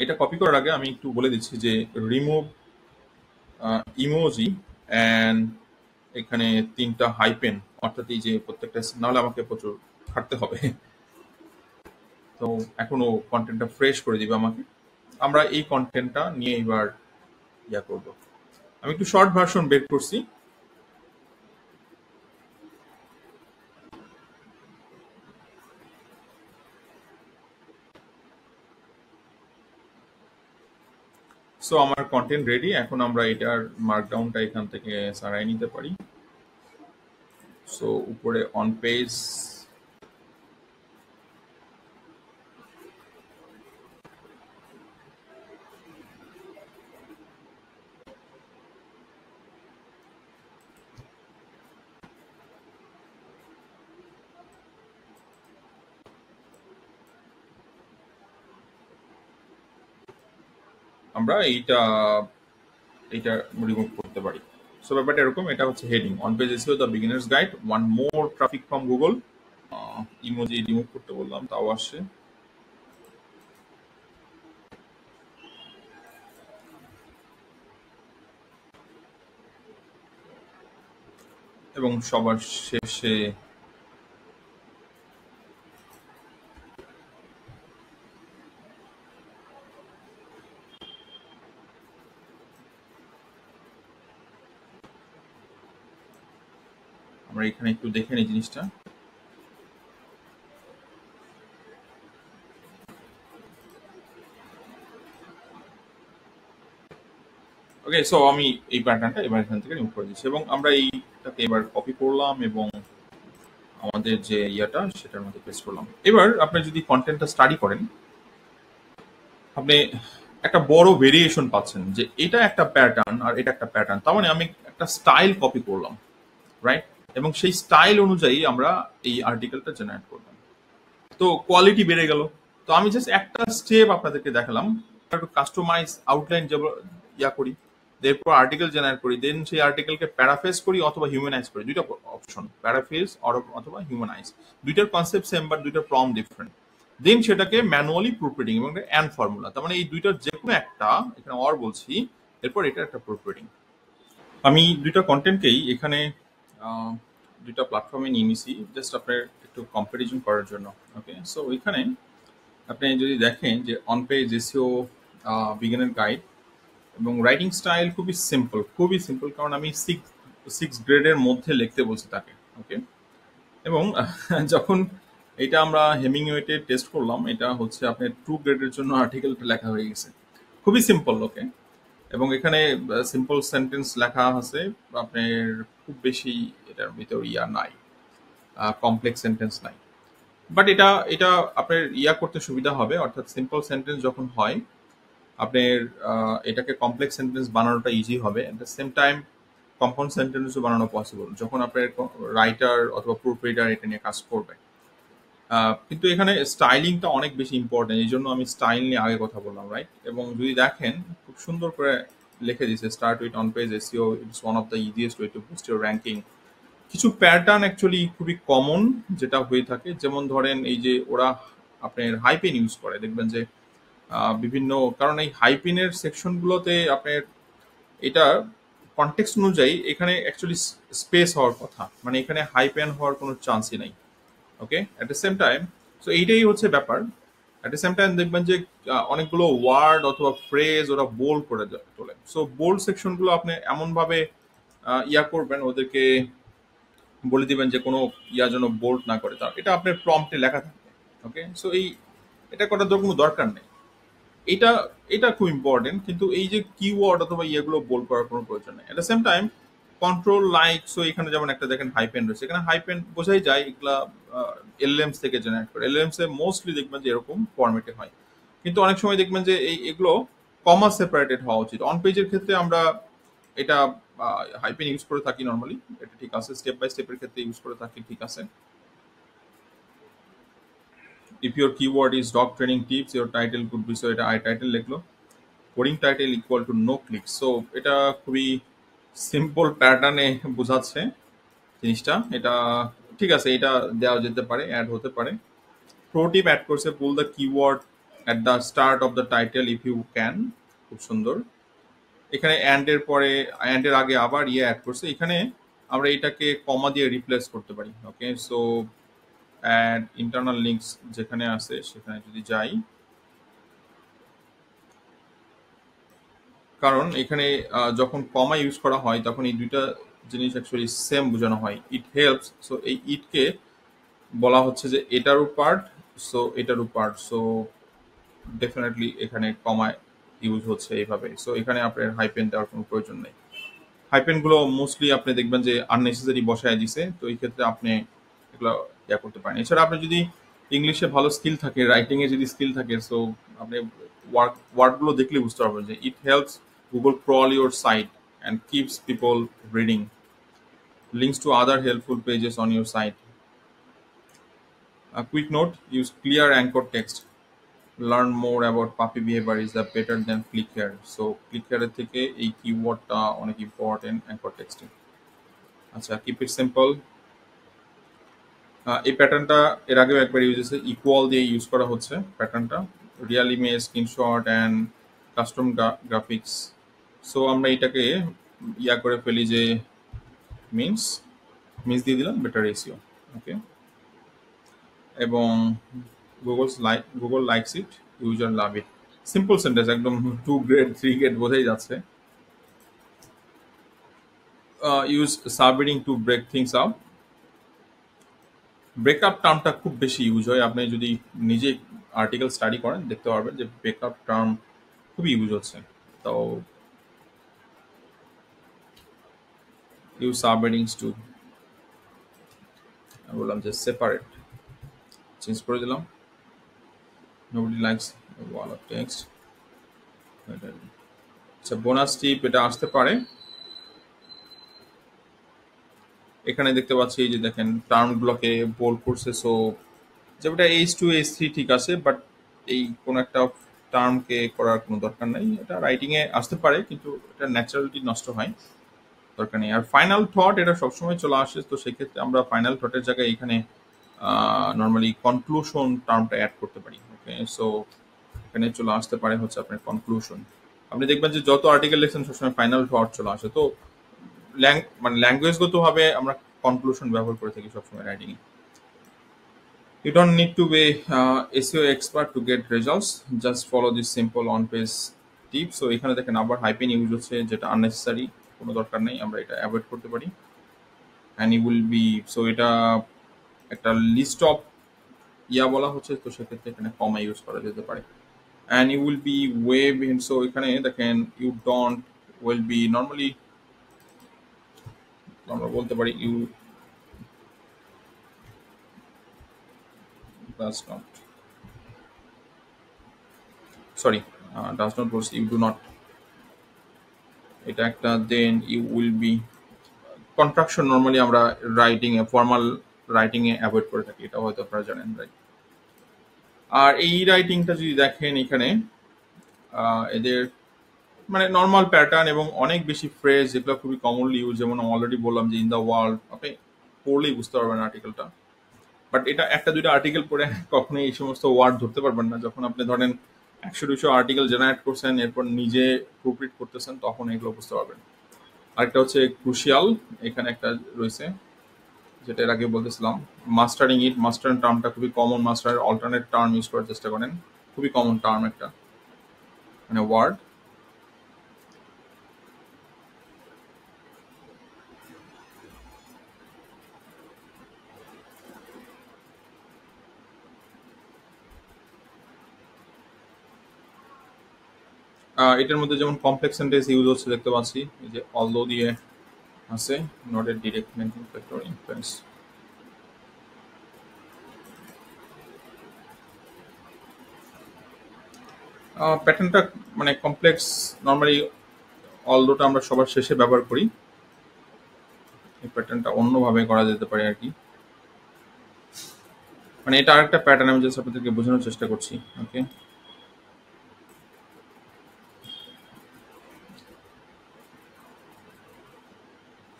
এটা কপি করার আগে আমি একটু বলে দিচ্ছি যে রিমুভ ইমোজি অ্যান্ড এখানে 3টা হাইপেন, অর্থাৎ এই যে প্রত্যেকটা, নাহলে আমাকে প্রচুর খাটতে হবে। তো এখনো কন্টেন্টটা ফ্রেশ করে দিবে আমাকে। আমরা এই কন্টেন্টটা নিয়ে এবার ইয়া করব। আমি একটু শর্ট ভার্সন বের করছি। সো আমার কন্টেন্ট রেডি, এখন আমরা এটার মার্কডাউনটা এখান থেকে সারাই নিতে পারি। সো উপরে অন পেজ, আমরা এইটা রিমুভ করতে পারি। সো ব্যাপারটা এরকম, এটা হচ্ছে heading on page SEO the beginners guide, one more traffic from Google. Emoji remove করতে বললাম, তাও আসছে। এবং সবার শেষে আমরা এখানে একটু দেখে নিই জিনিসটা। ওকে, সো আমি এই প্যাটার্নটা এবার এখান থেকে রিমুভ করে দিচ্ছি এবং আমরা এইটাকে এবার কপি করলাম এবং আমাদের যে ইয়াটা সেটার মধ্যে পেস্ট করলাম। এবার আপনি যদি কন্টেন্টটা স্টাডি করেন, আপনি একটা বড় ভেরিয়েশন পাচ্ছেন যে এটা একটা প্যাটার্ন আর এটা একটা প্যাটার্ন, তার মানে আমি একটা স্টাইল কপি করলাম, রাইট? এবং সেই স্টাইল অনুযায়ী আমরা এই আর্টিকেলটা জেনারেট করলাম, তো কোয়ালিটি বেড়ে গেল। তো আমি জাস্ট একটা স্টেপ আপনাদেরকে দেখালাম, একটু কাস্টমাইজ আউটলাইন ইয়া করি, এরপর আর্টিকেল জেনারেট করি, দেন সেই আর্টিকেলকে প্যারাফেজ করি অথবা হিউম্যানাইজ করি। দুইটা অপশন, প্যারাফেজ অথবা হিউম্যানাইজ, দুইটার কনসেপ্ট সেম বাট দুইটার প্রম ডিফারেন্ট। দেন সেটাকে ম্যানুয়ালি প্রুফ রিডিং এবং অ্যান্ড ফর্মুলা, তার মানে এই দুইটার যে কোনো একটা, এখানে অর বলছি, এরপর এটা একটা প্রুফ রিডিং। আমি দুইটা কন্টেন্টকেই এখানে আহ, দুইটা প্ল্যাটফর্মে নিয়ে নিছি জাস্ট আপনার একটু কম্পারিজন করার জন্য। ওকে, সো ওইখানে আপনি যদি দেখেন যে on page SEO beginner guide এবং রাইটিং স্টাইল খুবই সিম্পল, কারণ আমি সিক্স গ্রেডের মধ্যে লিখতে বলছি তাকে। ওকে, এবং যখন এটা আমরা হেমিংওয়েতে টেস্ট করলাম, এটা হচ্ছে আপনার 2 গ্রেডের জন্য আর্টিকেলটা লেখা হয়ে গেছে, খুবই সিম্পল। ওকে, এবং এখানে সিম্পল সেন্টেন্স লেখা আছে, আপনার খুব বেশি এটার ভিতর ইয়া নাই, কমপ্লেক্স সেন্টেন্স নাই। বাট এটা এটা আপনার ইয়া করতে সুবিধা হবে, অর্থাৎ সিম্পল সেন্টেন্স যখন হয় আপনার এটাকে কমপ্লেক্স সেন্টেন্স বানানোটা ইজি হবে। At the same time compound সেন্টেন্সও বানানো পসিবল যখন আপনার রাইটার অথবা প্রুফ রিডার এটা নিয়ে কাজ করবে। কিন্তু এখানে স্টাইলিংটা অনেক বেশি ইম্পর্টেন্ট, এই জন্য আমি স্টাইল নিয়ে আগে কথা বললাম, রাইট? এবং যদি দেখেন খুব সুন্দর করে লিখে দিয়েছে, start with on page SEO, it's one of the easiest way to boost your ranking. কিছু প্যাটার্ন অ্যাকচুয়ালি খুবই কমন যেটা হয়ে থাকে, যেমন ধরেন এই যে ওরা আপনার হাইপেন ইউজ করে, দেখবেন যে বিভিন্ন কারণ এই হাইপিনের সেকশনগুলোতে আপনার এটা কনটেক্সট অনুযায়ী এখানে অ্যাকচুয়ালি স্পেস হওয়ার কথা, মানে এখানে হাইপেন হওয়ার কোনো চান্সই নাই। Okay, at the same time, so এইটাই হচ্ছে ব্যাপার। অ্যাট দ্য সেম টাইম দেখবেন যে অনেকগুলো ওয়ার্ড অথবা ফ্রেজ ওরা বোল্ড করে তোলে। সো বোল্ড সেকশনগুলো আপনি এমনভাবে ইয়া করবেন, ওদেরকে বলে দিবেন যে কোনো ইয়া যেন বোল্ড না করে, তা এটা আপনার প্রম্পটে লেখা থাকবে। ওকে, সো এটা করার তো কোনো দরকার নেই। এটা এটা খুব ইম্পর্টেন্ট, কিন্তু এই যে কিওয়ার্ড অথবা ইয়েগুলো বোল্ড করার কোনো প্রয়োজন নেই। এট the same time control like, so এখানে যেমন একটা দেখেন হাইপেন রয়েছে, এখানে হাইপেন বোঝাই যায় এগুলা এলএমস থেকে জেনারেট করে। এলএমস এ মোস্টলি দেখবেন যে এরকম ফরম্যাটে হয়, কিন্তু অনেক সময় দেখবেন যে এগুলো কমা সেপারেটেড হওয়া উচিত। অন পেজের ক্ষেত্রে আমরা এটা হাইপেন ইউজ করে থাকি নর্মালি, এটা ঠিক আছে। স্টেপ বাই স্টেপের ক্ষেত্রে ইউজ করে থাকি, ঠিক আছে। If your keyword is dog training tips, your title could be, so এটা আই টাইটেল লিখলো, coding title equal to no click. So এটা খুবই সিম্পল প্যাটার্নে বোঝাচ্ছে জিনিসটা, এটা ঠিক আছে, এটা দেওয়া যেতে পারে, অ্যাড হতে পারে। প্রো টিপ অ্যাড করছে, pull the keyword at the start of the title if you can, খুব সুন্দর। এখানে অ্যান্ডের পরে, অ্যান্ডের আগে আবার ইয়ে অ্যাড করছে, এখানে আমরা এটাকে কমা দিয়ে রিপ্লেস করতে পারি। ওকে, সো অ্যাড ইন্টারনাল লিঙ্কস যেখানে আছে সেখানে যদি যাই, কারণ এখানে যখন কমা ইউজ করা হয় তখন এই দুইটা জিনিস অ্যাকচুয়ালি সেম বোঝানো হয়, ইট হেল্পস। সো এই ইটকে বলা হচ্ছে যে এটারও পার্ট, সো এটারও পার্ট, সো ডেফিনেটলি এখানে কমায় ইউজ হচ্ছে এইভাবে। সো এখানে আপনার হাইপেন দেওয়ার কোনো প্রয়োজন নেই। হাইপেন গুলো মোস্টলি আপনি দেখবেন যে আননেসেসারি বসায় দিছে, তো এই ক্ষেত্রে আপনি এগুলো ইয়া করতে পারেন। এছাড়া আপনি যদি ইংলিশে ভালো স্কিল থাকে, রাইটিং এ যদি স্কিল থাকে, সো আপনি ওয়ার্ড গুলো দেখলে বুঝতে পারবেন যে it helps Google crawl your site and keeps people reading links to other helpful pages on your site. A quick note: use clear anchor text. Learn more about puppy behavior is the better than click here. So click here থেকে এই কিওয়ার্ডটা অনেক important anchor টেক্সটে। আচ্ছা, keep it simple. এই প্যাটার্নটা এর আগেও একবার ইউজ হয়েছে, ইকুয়াল দিয়ে ইউজ করা হচ্ছে প্যাটার্নটা, Real image, screenshot and custom graphics. So আমরা এটাকে ইয়া করে ফেলি যে মিনস মিনস দিয়ে দিলাম বেটার রেশিও। ওকে, এবং Google likes it, user love it. Simple sentence, একদম 2 গ্রেড 3 গ্রেড বোঝাই যাচ্ছে। ইউজ সাবরিডিং to break things up. Breakup টার্মটা খুব বেশি ইউজ হয়, আপনি যদি নিজে আর্টিকেল স্টাডি করেন দেখতে পারবেন যে ব্রেকআপ টার্ম খুবই ইউজ হচ্ছে। তো ইউজ সাবরিডিংস টু, বললাম যে সেপারেট, চেঞ্জ করে দিলাম। Nobody likes wall of text. আচ্ছা, বোনাস টিপ এটা আসতে পারে। এখানে দেখতে পাচ্ছি যে দেখেন টার্মগুলোকে বোল্ড করছে। সো যেটা H2 H3 ঠিক আছে, বাট এই কোন একটা টার্মকে করার কোনো দরকার নাই। এটা রাইটিং এ আসতে পারে কিন্তু এটা ন্যাচারালিটি নষ্ট হয়, দরকার নেই। আর ফাইনাল থট এটা সবসময় চলে আসে, তো সেক্ষেত্রে আমরা ফাইনাল থটের জায়গায় এখানে নর্মালি কনক্লুশন টার্মটা অ্যাড করতে পারি। ওকে, সো এখানে চলে আসতে পারে হচ্ছে আপনার কনক্লুশন। আপনি দেখবেন যে যত আর্টিকেল লিখছেন সবসময় ফাইনাল থট চলে আসে। তো মানে ল্যাঙ্গুয়েজগতভাবে আমরা কনক্লুশন ব্যবহার করে থাকি সবসময় writing A. You don't need to be SEO expert to get results. Just follow this simple on-page tip. So এখানে দেখেন আবার হাইপেন ইউজ হচ্ছে, যেটা আননেসেসারি, কোনো দরকার নেই, আমরা এটা অ্যাভয়েড করতে পারি। And you will be, so এটা একটা লিস্ট অফ ইয়া বলা হচ্ছে, তো সেক্ষেত্রে এখানে কমা ইউজ করা যেতে পারে। And you will be way behind. So এখানে দেখেন you don't will be, normally আমরা বলতে পারি you does not, sorry does not বলছি, ইউ ডু নট, এটা একটা। Then you will be, contraction normally আমরা রাইটিং এ, ফর্মাল রাইটিং এ অ্যাভয়েড করে থাকি, এটা হয়তো আপনারা জানেন, রাইট। আর এই রাইটিংটা যদি দেখেন এখানে এদের মানে নর্মাল প্যাটার্ন এবং অনেক বেশি ফ্রেজ যেগুলো খুবই কমনলি ইউজ, যেমন অলরেডি বললাম যে ইন দ্য ওয়ার্ল্ড, আপনি পড়লেই বুঝতে পারবেন আর্টিকেলটা। বাট এটা একটা দুইটা আর্টিকেল পড়ে কখনোই এই সমস্ত ওয়ার্ড ধরতে পারবেন না। যখন আপনি ধরেন 100-200 আর্টিকেল জেনারেট করছেন, এরপর নিজে প্রুফরিড করতেছেন, তখন এগুলো বুঝতে পারবেন। আরেকটা হচ্ছে ক্রুশিয়াল, এখানে একটা রয়েছে যেটা এর আগে বলতেছিলাম, মাস্টারিং ইট। মাস্টার টার্মটা খুবই কমন, মাস্টারের অল্টারনেট টার্ম ইউজ করার চেষ্টা করেন, খুবই কমন টার্ম একটা মানে ওয়ার্ড। এটার মধ্যে যেমন কমপ্লেক্স সেন্টেন্স ইউজ হচ্ছে দেখতে পাচ্ছি, এই যে অলদো দিয়ে আছে, not a direct linking factor influence. প্যাটার্নটা মানে কমপ্লেক্স, নর্মালি অলদোটা আমরা সবার শেষে ব্যবহার করি, এই প্যাটার্নটা অন্যভাবে করা যেতে পারে আর কি। মানে এটা আরেকটা প্যাটার্ন, আমি জাস্ট আপনাদেরকে বোঝানোর চেষ্টা করছি। ওকে,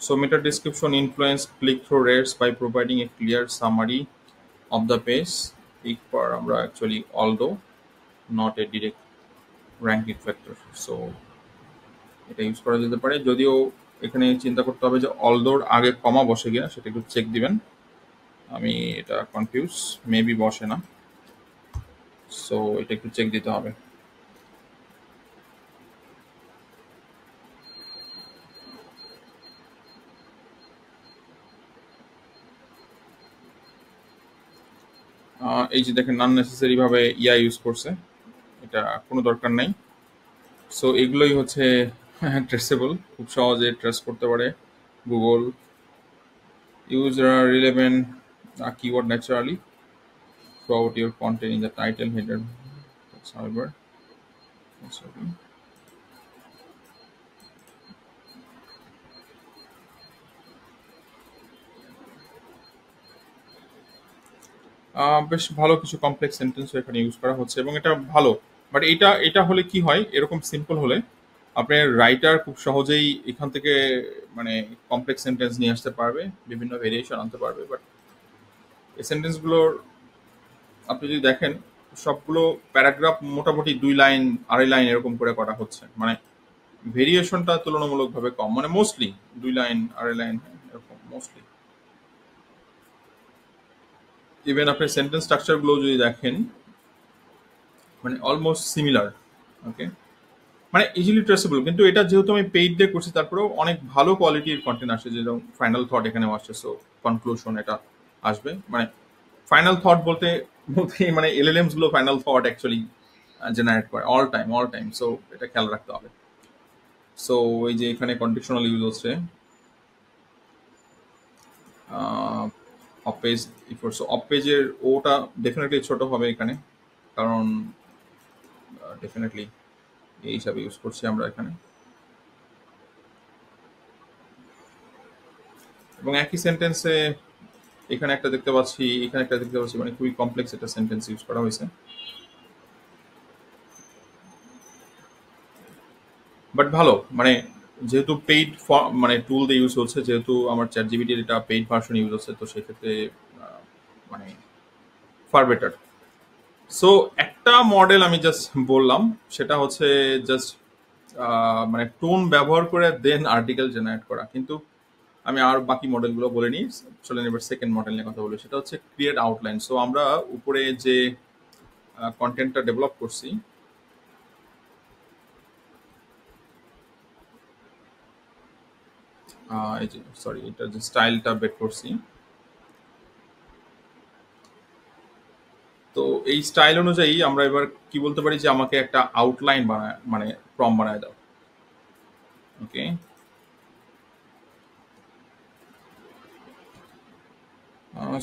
so meta description influence click-through rates by providing a clear summary of the page. Click for আমরা actually although not a direct ranking factor. So এটা ইউজ করা যেতে পারে, যদিও এখানে চিন্তা করতে হবে যে অলদোর আগে কমা বসে কিনা, সেটা একটু চেক দিবেন। আমি এটা কনফিউজ, মেবি বসে না, সো এটা একটু চেক দিতে হবে। এই যে দেখেন আননেসেসারি ভাবে ইয়া ইউজ করছে, এটা কোনো দরকার নাই। সো এগুলোই হচ্ছে ট্রেসেবল, খুব সহজে ট্রেস করতে পারে Google. Use relevant keyword naturally throughout your content in the title header. That's however. That's okay. বেশ ভালো কিছু কমপ্লেক্স সেন্টেন্স এখানে ইউজ করা হচ্ছে এবং এটা ভালো। বাট এটা এটা হলে কি হয়, এরকম সিম্পল হলে আপনার রাইটার খুব সহজেই এখান থেকে মানে কমপ্লেক্স সেন্টেন্স নিয়ে আসতে পারবে, বিভিন্ন ভেরিয়েশন আনতে পারবে। বাট এই সেন্টেন্সগুলোর আপনি যদি দেখেন, সবগুলো প্যারাগ্রাফ মোটামুটি 2 লাইন 2.5 লাইন এরকম করে করা হচ্ছে, মানে ভেরিয়েশনটা তুলনামূলকভাবে কম, মানে মোস্টলি 2 লাইন 2.5 লাইন এরকম মোস্টলি। ইভেন আপনি সেন্টেন্স স্ট্রাকচারগুলো যদি দেখেন, মানে অলমোস্ট সিমিলার। ওকে, মানে ইজিলি ট্রেসেবল। কিন্তু এটা যেহেতু আমি পেইড দিয়ে করছি, তারপরেও অনেক ভালো কোয়ালিটির কন্টেন্ট আসে, যেরকম ফাইনাল থট এখানেও আসছে। সো কনক্লুশন এটা আসবে, মানে ফাইনাল থট বলতে বলতে মানে এলএলএমস গুলো ফাইনাল থট অ্যাকচুয়ালি জেনারেট করে অল টাইম। সো এটা খেয়াল রাখতে হবে। সো এই যে এখানে কন্ডিশনাল ইউজ হচ্ছে অফ পেজ ইফোর। সো অফ পেজের ওটা ডেফিনেটলি ছোট হবে এখানে, কারণ ডেফিনেটলি এই হিসাবে ইউজ করছি আমরা এখানে। এবং একই সেন্টেন্সে এখানে একটা দেখতে পাচ্ছি, এখানে একটা দেখতে পাচ্ছি, মানে খুবই কমপ্লেক্স একটা সেন্টেন্স ইউজ করা হয়েছে। বাট ভালো, মানে যেহেতু পেইড মানে টুল দিয়ে ইউজ হচ্ছে, যেহেতু আমার চ্যাট জিপিটির এটা পেইড ভার্সন ইউজ হচ্ছে, তো সেক্ষেত্রে মানে ফার বেটার। সো একটা মডেল আমি জাস্ট বললাম, সেটা হচ্ছে জাস্ট মানে টোন ব্যবহার করে দেন আর্টিকেল জেনারেট করা। কিন্তু আমি আর বাকি মডেলগুলো বলে নিই। চলেন এবার সেকেন্ড মডেল নিয়ে কথা বলি, সেটা হচ্ছে ক্রিয়েট আউটলাইন। সো আমরা উপরে যে কন্টেন্টটা ডেভেলপ করছি, এই যে সরি, এটা যে স্টাইলটা বের করছি, তো এই স্টাইল অনুযায়ী আমরা এবার কি বলতে পারি যে আমাকে একটা আউটলাইন বানায়, মানে প্রম বানায় দাও। ওকে,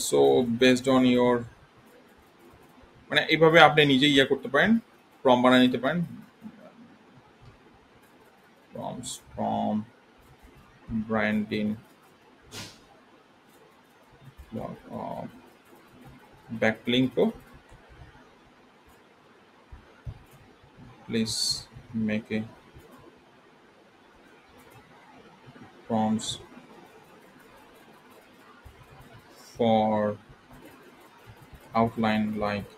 সো বেসড অন ইয়োর, মানে এইভাবে আপনি নিজেই ইয়ে করতে পারেন, প্রম বানায় নিতে পারেন। প্রমস from branding backlink, please make a prompts for outline like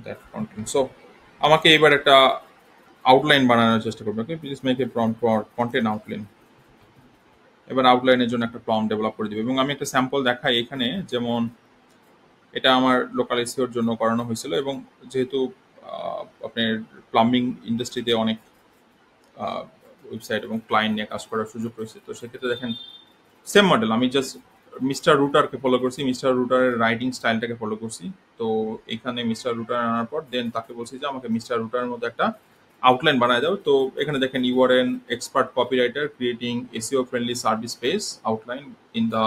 that content. So আমাকে এবার একটা আউটলাইন বানানোর চেষ্টা করবে। Okay, please make a prompt for content outline. এবার আউটলাইনের জন্য একটা প্রম্পট ডেভেলপ করে দিবে এবং আমি একটা স্যাম্পল দেখাই এখানে। যেমন এটা আমার লোকাল এসইওর জন্য করানো হয়েছিল, এবং যেহেতু আপনার প্লাম্বিং ইন্ডাস্ট্রিতে অনেক ওয়েবসাইট এবং ক্লায়েন্ট নিয়ে কাজ করার সুযোগ রয়েছে, তো সেক্ষেত্রে দেখেন সেম মডেল আমি জাস্ট মিস্টার রুটারকে ফলো করছি, মিস্টার রুটারের রাইটিং স্টাইলটাকে ফলো করছি। তো এখানে মিস্টার রুটার আনার পর দেন তাকে বলছি যে আমাকে মিস্টার রুটারের মধ্যে একটা আউটলাইন বানায় দাও। তো এখানে দেখেন you are an expert copywriter creating SEO friendly service page outline in the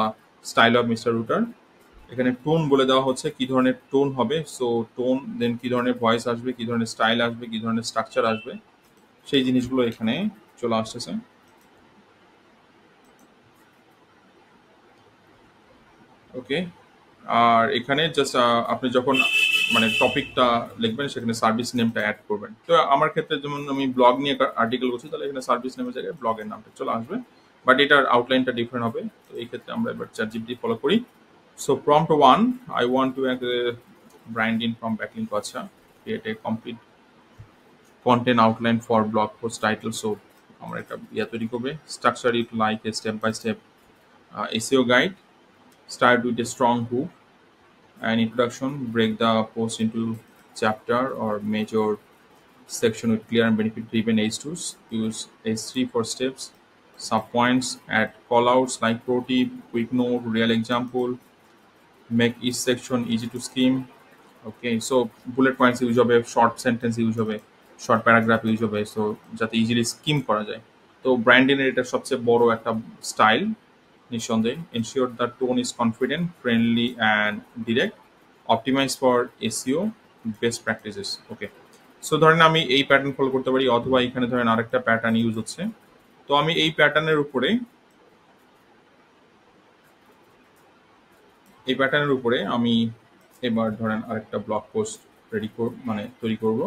style of mister Rutter. এখানে টোন বলে দেওয়া হচ্ছে কি ধরনের টোন হবে। সো টোন, দেন কি ধরনের ভয়েস আসবে, কি ধরনের স্টাইল আসবে, কি ধরনের স্ট্রাকচার আসবে, সেই জিনিসগুলো এখানে চলে আসতেছে। ওকে, আর এখানে জাস্ট আপনি যখন মানে টপিকটা লিখবেন, সেখানে সার্ভিস নেমটা অ্যাড করবেন। তো আমার ক্ষেত্রে যেমন আমি ব্লগ নিয়ে আর্টিকেল করছি, তাহলে এখানে সার্ভিস নেমের জায়গায় ব্লগের নামটা চলে আসবে, বাট এটার আউটলাইনটা ডিফারেন্ট হবে। তো এই ক্ষেত্রে আমরা এবার চ্যাট জিপিটি ফলো করি। So prompt 1, I want to branding from backlink. আচ্ছা, create a complete content outline for blog post title. So আমরা একটা ইয়া তৈরি করবে, structure it like a step by step SEO guide. Start with a strong hook and introduction. Break the post into chapter or major section with clear and benefit-driven H2s. Use H3 for steps, subpoints, add callouts like pro tip, quick note, real example. Make each section easy to skim. Okay, so bullet points use হবে, short sentence use হবে, short paragraph use হবে, so যাতে easily scheme করা যায়। তো ব্র্যান্ডিংয়ের এটা সবচেয়ে বড় একটা স্টাইল, নিঃসন্দেহে। Ensure the tone is confident, friendly and direct, optimize for SEO, best practices. Okay, so ধরেন আমি এই প্যাটার্ন ফলো করতে পারি, অথবা এখানে ধরেন আরেকটা প্যাটার্ন ইউজ হচ্ছে। তো আমি এই প্যাটার্নের উপরে আমি এবার ধরেন আরেকটা ব্লগ পোস্ট মানে তৈরি করব।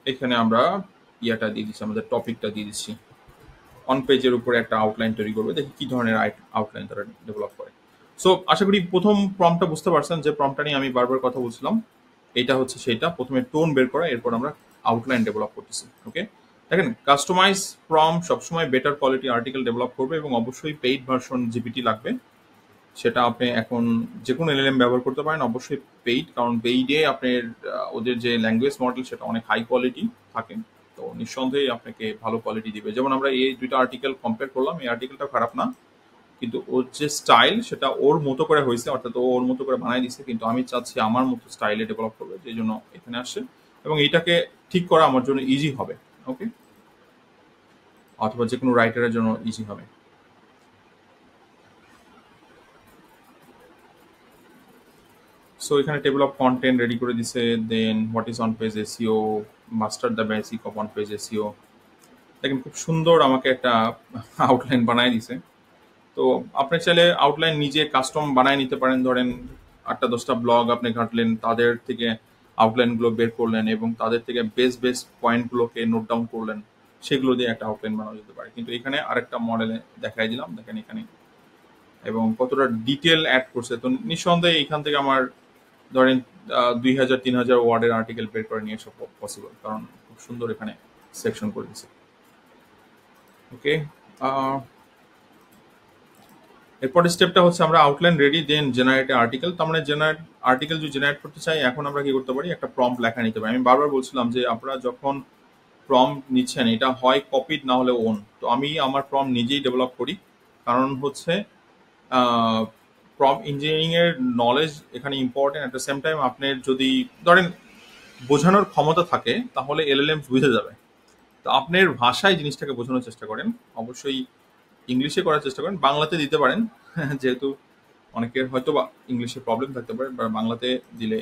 এখানে আমরা ইয়াটা দিয়ে দিচ্ছি, আমাদের টপিকটা দিয়ে দিচ্ছি। অন পেজের উপরে একটা আউটলাইন তৈরি করবে, দেখি কি ধরনের আউটলাইন তারা ডেভেলপ করে। সো আশা করি প্রথম প্রম্পটটা বুঝতে পারছেন, যে প্রম্পটটা নিয়ে আমি বারবার কথা বলছিলাম। এটা হচ্ছে সেটা, প্রথমে টোন বের করা, এরপর আমরা আউটলাইন ডেভেলপ করতেছি। ওকে, দেখেন কাস্টমাইজ প্রম্পট সবসময় বেটার কোয়ালিটি আর্টিকেল ডেভেলপ করবে, এবং অবশ্যই পেইড ভার্সন জিপিটি লাগবে। সেটা আপনি এখন যে কোনো এলএলএম ব্যবহার করতে পারেন, অবশ্যই পেইড, কারণ পেইডে আপনার ওদের যে ল্যাঙ্গুয়েজ মডেল সেটা অনেক হাই কোয়ালিটি থাকে। তো নিঃসন্দেহে আপনাকে ভালো কোয়ালিটি দিবে। যেমন আমরা এই দুইটা আর্টিকেল কম্পেয়ার করলাম, এই আর্টিকেলটা খারাপ না, কিন্তু ওর যে স্টাইল সেটা ওর মতো করে হয়েছে, অর্থাৎ ও ওর মতো করে বানাই দিচ্ছে, কিন্তু আমি চাচ্ছি আমার মতো স্টাইলে ডেভেলপ করবে, যে জন্য এখানে আসছে। এবং এইটাকে ঠিক করা আমার জন্য ইজি হবে। ওকে, অথবা যে কোনো রাইটারের জন্য ইজি হবে। সো এখানে টেবিল অফ কন্টেন্ট রেডি করে দিছে। Then what is on page SEO, master the basic of on page SEO. দেখেন খুব সুন্দর আমাকে একটা আউটলাইন বানায় দিছে। তো আপনি চাইলে আউটলাইন নিজে কাস্টম বানায় নিতে পারেন। ধরেন 8টা 10টা ব্লগ আপনি ঘাঁটলেন, তাদের থেকে আউটলাইনগুলো বের করলেন, এবং তাদের থেকে বেস্ট বেস্ট পয়েন্টগুলোকে নোট ডাউন করলেন, সেগুলো দিয়ে একটা আউটলাইন বানানো যেতে পারে। কিন্তু এখানে আরেকটা মডেলে দেখাই দিলাম, দেখেন এখানে, এবং কতটা ডিটেল অ্যাড করছে। তো নিঃসন্দেহে এখান থেকে আমার ধরেন 2000-3000 ওয়ার্ডের আর্টিকেল বের করে নিয়ে সব পসিবল, কারণ খুব সুন্দর এখানে সেকশন করে দিচ্ছে। ওকে, এরপরের স্টেপটা হচ্ছে আমরা আউটলাইন রেডি, দেন জেনারেট আর্টিকেল। তার মানে আর্টিকেল যদি জেনারেট করতে চাই, এখন আমরা কি করতে পারি, একটা প্রম্পট লেখা নিতে পারি। আমি বারবার বলছিলাম যে আপনারা যখন প্রম্পট নিচ্ছেন, এটা হয় কপিড না হলে ওন। তো আমি আমার প্রম্পট নিজেই ডেভেলপ করি, কারণ হচ্ছে প্রম্পট ইঞ্জিনিয়ারিং এর নলেজ এখানে important. At the same time আপনার যদি ধরেন বোঝানোর ক্ষমতা থাকে, তাহলে এলএলএম বুঝে যাবে। তো আপনার ভাষায় জিনিসটাকে বোঝানোর চেষ্টা করেন, অবশ্যই ইংলিশে করার চেষ্টা করেন, বাংলাতে দিতে পারেন যেহেতু অনেকের হয়তো বা ইংলিশে প্রবলেম থাকতে পারে, বা বাংলাতে দিলে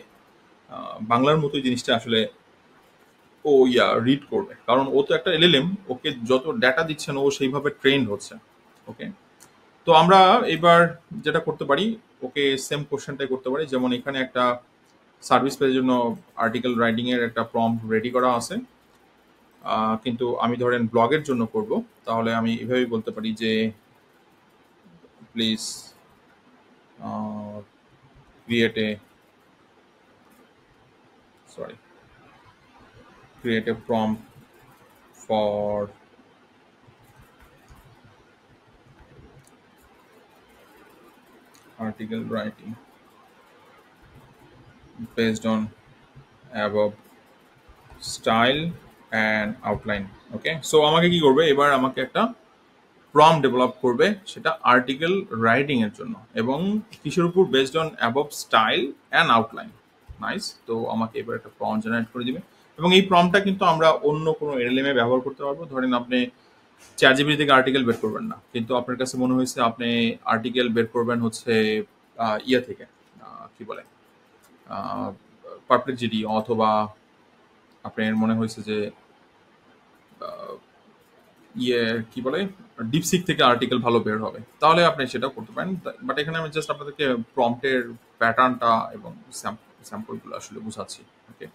বাংলার মতোই জিনিসটা আসলে ও রিড করবে, কারণ ও তো একটা এলএলএম, ওকে যত ডেটা দিচ্ছেন ও সেইভাবে ট্রেন্ড হচ্ছে। ওকে, তো আমরা এবার যেটা করতে পারি, ওকে সেম কোশ্চেনটাই করতে পারি। যেমন এখানে একটা সার্ভিস পেজের জন্য আর্টিকেল রাইটিং এর একটা প্রম্পট রেডি করা আছে, কিন্তু আমি ধরেন ব্লগের জন্য করব, তাহলে আমি এভাবেই বলতে পারি যে please create a sorry create a prompt for article writing based on above style and outline. Okay, so আমাকে কি করবে, এবার আমাকে একটা প্রম্পট ডেভেলপ করবে, সেটা আর্টিকেল রাইটিং এর জন্য, এবং কিসের উপর, based on above style and outline. Nice, তো আমাকে এবার একটা প্রম্পট জেনারেট করে দিবে, এবং এই প্রম্পটটা কিন্তু আমরা অন্য কোনো এলএলএম এ ব্যবহার করতে পারবো। ধরেন আপনি চ্যাটজিপিটি থেকে আর্টিকেল বের করবেন না, কিন্তু আপনার কাছে মনে হয়েছে আপনি আর্টিকেল বের করবেন হচ্ছে ইয়া থেকে, কি বলে, পারপ্লেক্সিটি, অথবা আপনার মনে হয়েছে যে ইয়ে কি বলে, ডিপসিক থেকে আর্টিকেল ভালো বের হবে, তাহলে আপনি সেটা করতে পারেন। বাট এখানে আমি জাস্ট আপনাদেরকে প্রম্পটের প্যাটার্নটা এবং স্যাম্পলগুলো আসলে বুঝাচ্ছি। ওকে,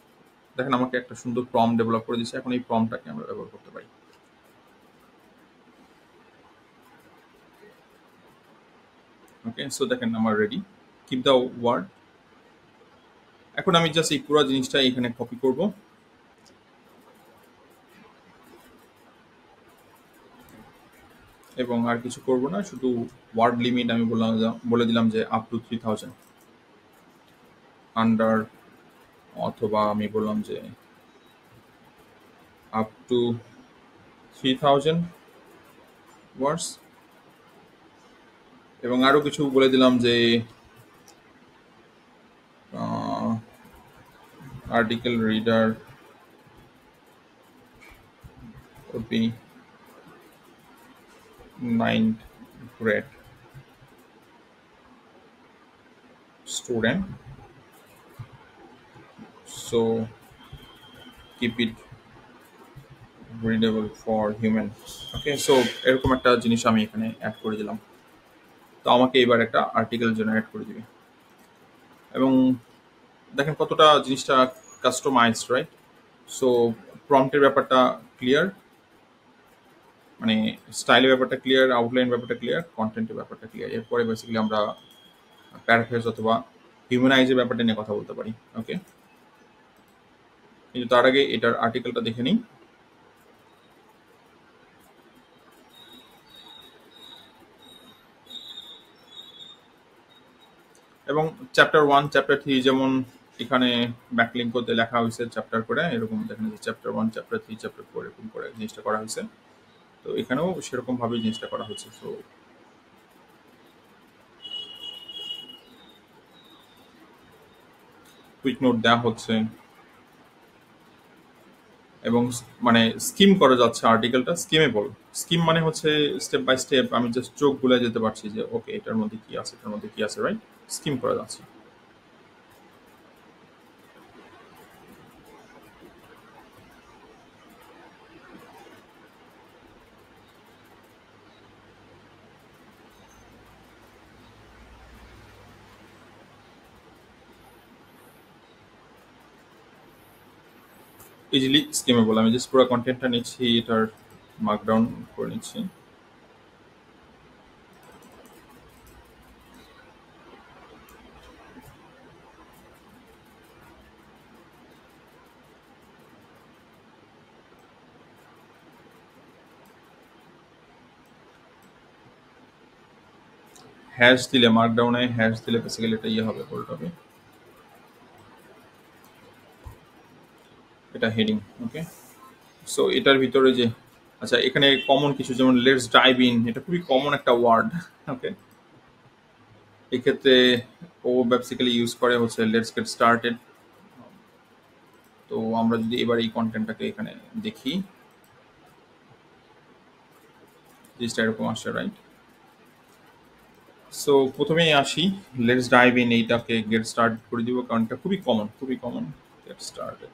দেখেন আমাকে একটা সুন্দর প্রম্পট ডেভেলপ করে দিচ্ছে, এখন এই প্রম্পটটাকে আমরা ব্যবহার করতে পারি। ওকে, সো দেখেন আমার রেডি, কিপ দ্য ওয়ার্ড। এখন আমি জাস্ট এই পুরো জিনিসটা এখানে কপি করব, এবং আর কিছু করব না, শুধু ওয়ার্ড লিমিট আমি বলে দিলাম যে আপ টু 3000 আন্ডার, অথবা আমি বললাম যে আপ টু 3000 ওয়ার্ডস। এবং আরো কিছু বলে দিলাম যে article reader would be 9th grade student, so keep it readable for human. Okay, so এরকম একটা জিনিস আমি এখানে অ্যাড করে দিলাম। তো আমাকে এবার একটা আর্টিকেল জেনারেট করে দিবে এবং দেখেন কতটা জিনিসটা কাস্টমাইজড, রাইট? সো প্রম্পটের ব্যাপারটা ক্লিয়ার, মানে স্টাইলের ব্যাপারটা ক্লিয়ার, আউটলাইন ব্যাপারটা ক্লিয়ার, কন্টেন্টের ব্যাপারটা ক্লিয়ার। এরপরে বেসিক্যালি আমরা প্যারাফ্রেজ অথবা হিউম্যানাইজের ব্যাপারটা নিয়ে কথা বলতে পারি। ওকে, কিন্তু তার আগে এটার আর্টিকেলটা দেখে নিই। এবং চ্যাপ্টার 1 চ্যাপ্টার 3 যেমন এখানে ব্যাকলিঙ্ক করতে লেখা হয়েছে চ্যাপ্টার করে, এরকম দেখেন যে চ্যাপ্টার 1 চ্যাপ্টার 3 চ্যাপ্টার 4 এরকম করে জিনিসটা করা হয়েছে। তো এখানেও সেরকম ভাবে জিনিসটা করা হচ্ছে। সো কুইক নোট দেওয়া হচ্ছে এবং মানে স্কিম করা যাচ্ছে আর্টিকেলটা, স্কিমেবল। স্কিম মানে হচ্ছে স্টেপ বাই স্টেপ আমি জাস্ট চোখ গুলে যেতে পারছি যে ওকে এটার মধ্যে কি আছে, এটার মধ্যে কি আছে, রাইট? স্কিম করা যাচ্ছে। ইজিলি স্কিমেবল। আমি জাস্ট পুরো কন্টেন্টটা নিচ্ছি, এটার মার্কডাউন করে নিচ্ছি। হ্যাশ দিলে, মার্কডাউনে হ্যাশ দিলে বেসিক্যালি এটা ইয়ে হবে, বোল্ড হবে। এটা হেডিং। ওকে, সো এটার ভিতরে যে আচ্ছা এখানে কমন কিছু যেমন লেটস ডাইভ ইন, এটা খুবই কমন একটা ওয়ার্ড। ওকে, এক্ষেত্রে ও বেসিক্যালি ইউজ করে হচ্ছে লেটস গেট স্টার্টেড। তো আমরা যদি এবার এই কন্টেন্টটাকে এখানে দেখি, জিনিসটা এরকম আসছে, রাইট? সো প্রথমেই আসি, লেটস ডাইভ ইন, এইটাকে গেট স্টার্ট করে দিব কারণ এটা খুবই কমন, খুবই কমন। Get started.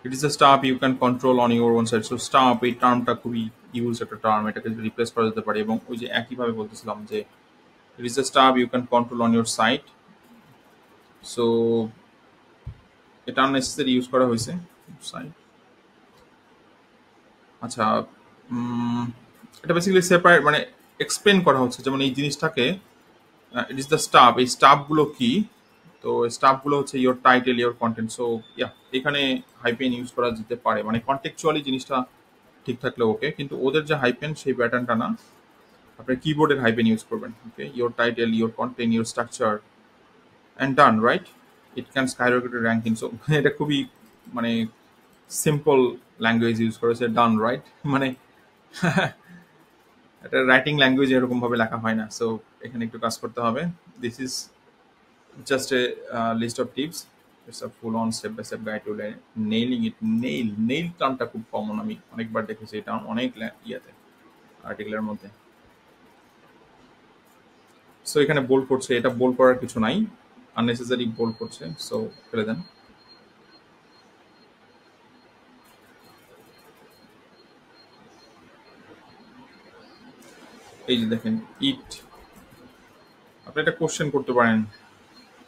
It is a stuff you can control on your own side. So stuff এই টার্মটা খুবই ইউজ একটা টার্ম, এটাকে রিপ্লেস করা যেতে পারে। এবং ওই যে একইভাবে বলতেছিলাম যে it is a stuff you can control on your site. So এটা আননেসেসারি ইউজ করা হয়েছে। সাইট, আচ্ছা, এটা বেসিক্যালি সেপারেট মানে এক্সপ্লেন করা হচ্ছে, যেমন এই জিনিসটাকে ইট ইজ দ্য স্টাফ, এই স্টাফগুলো কি? তো স্টাফগুলো হচ্ছে your title, your content. So yeah, এখানে হাইপেন ইউজ করা যেতে পারে, মানে কন্টেক্চুয়ালি জিনিসটা ঠিক থাকলে ওকে, কিন্তু ওদের যে হাইপেন সেই প্যাটার্নটা না, আপনি কিবোর্ডের হাইপেন ইউজ করবেন। Okay, your title, your content, your structure and done, right? It can skyrocket ranking. So এটা খুবই মানে সিম্পল ল্যাঙ্গুয়েজ ইউজ করেছে, ডান, রাইট? মানে এটা রাইটিং ল্যাঙ্গুয়েজ এরকম ভাবে লেখা হয় না। সো এখানে একটু কাজ করতে হবে। This is just a list of tips. It's a full on step by step guide to nailing it. Nail টার্মটা খুব কমন, আমি অনেকবার দেখেছি এটা অনেক ইয়াতে আর্টিকেলের মধ্যে। সো এখানে বোল্ড করছে, এটা বোল্ড করার কিছু নাই, আননেসেসারি বোল্ড করছে। সো ফেলে দেন। এই যে দেখেন ইট, আপনি একটা কোশ্চেন করতে পারেন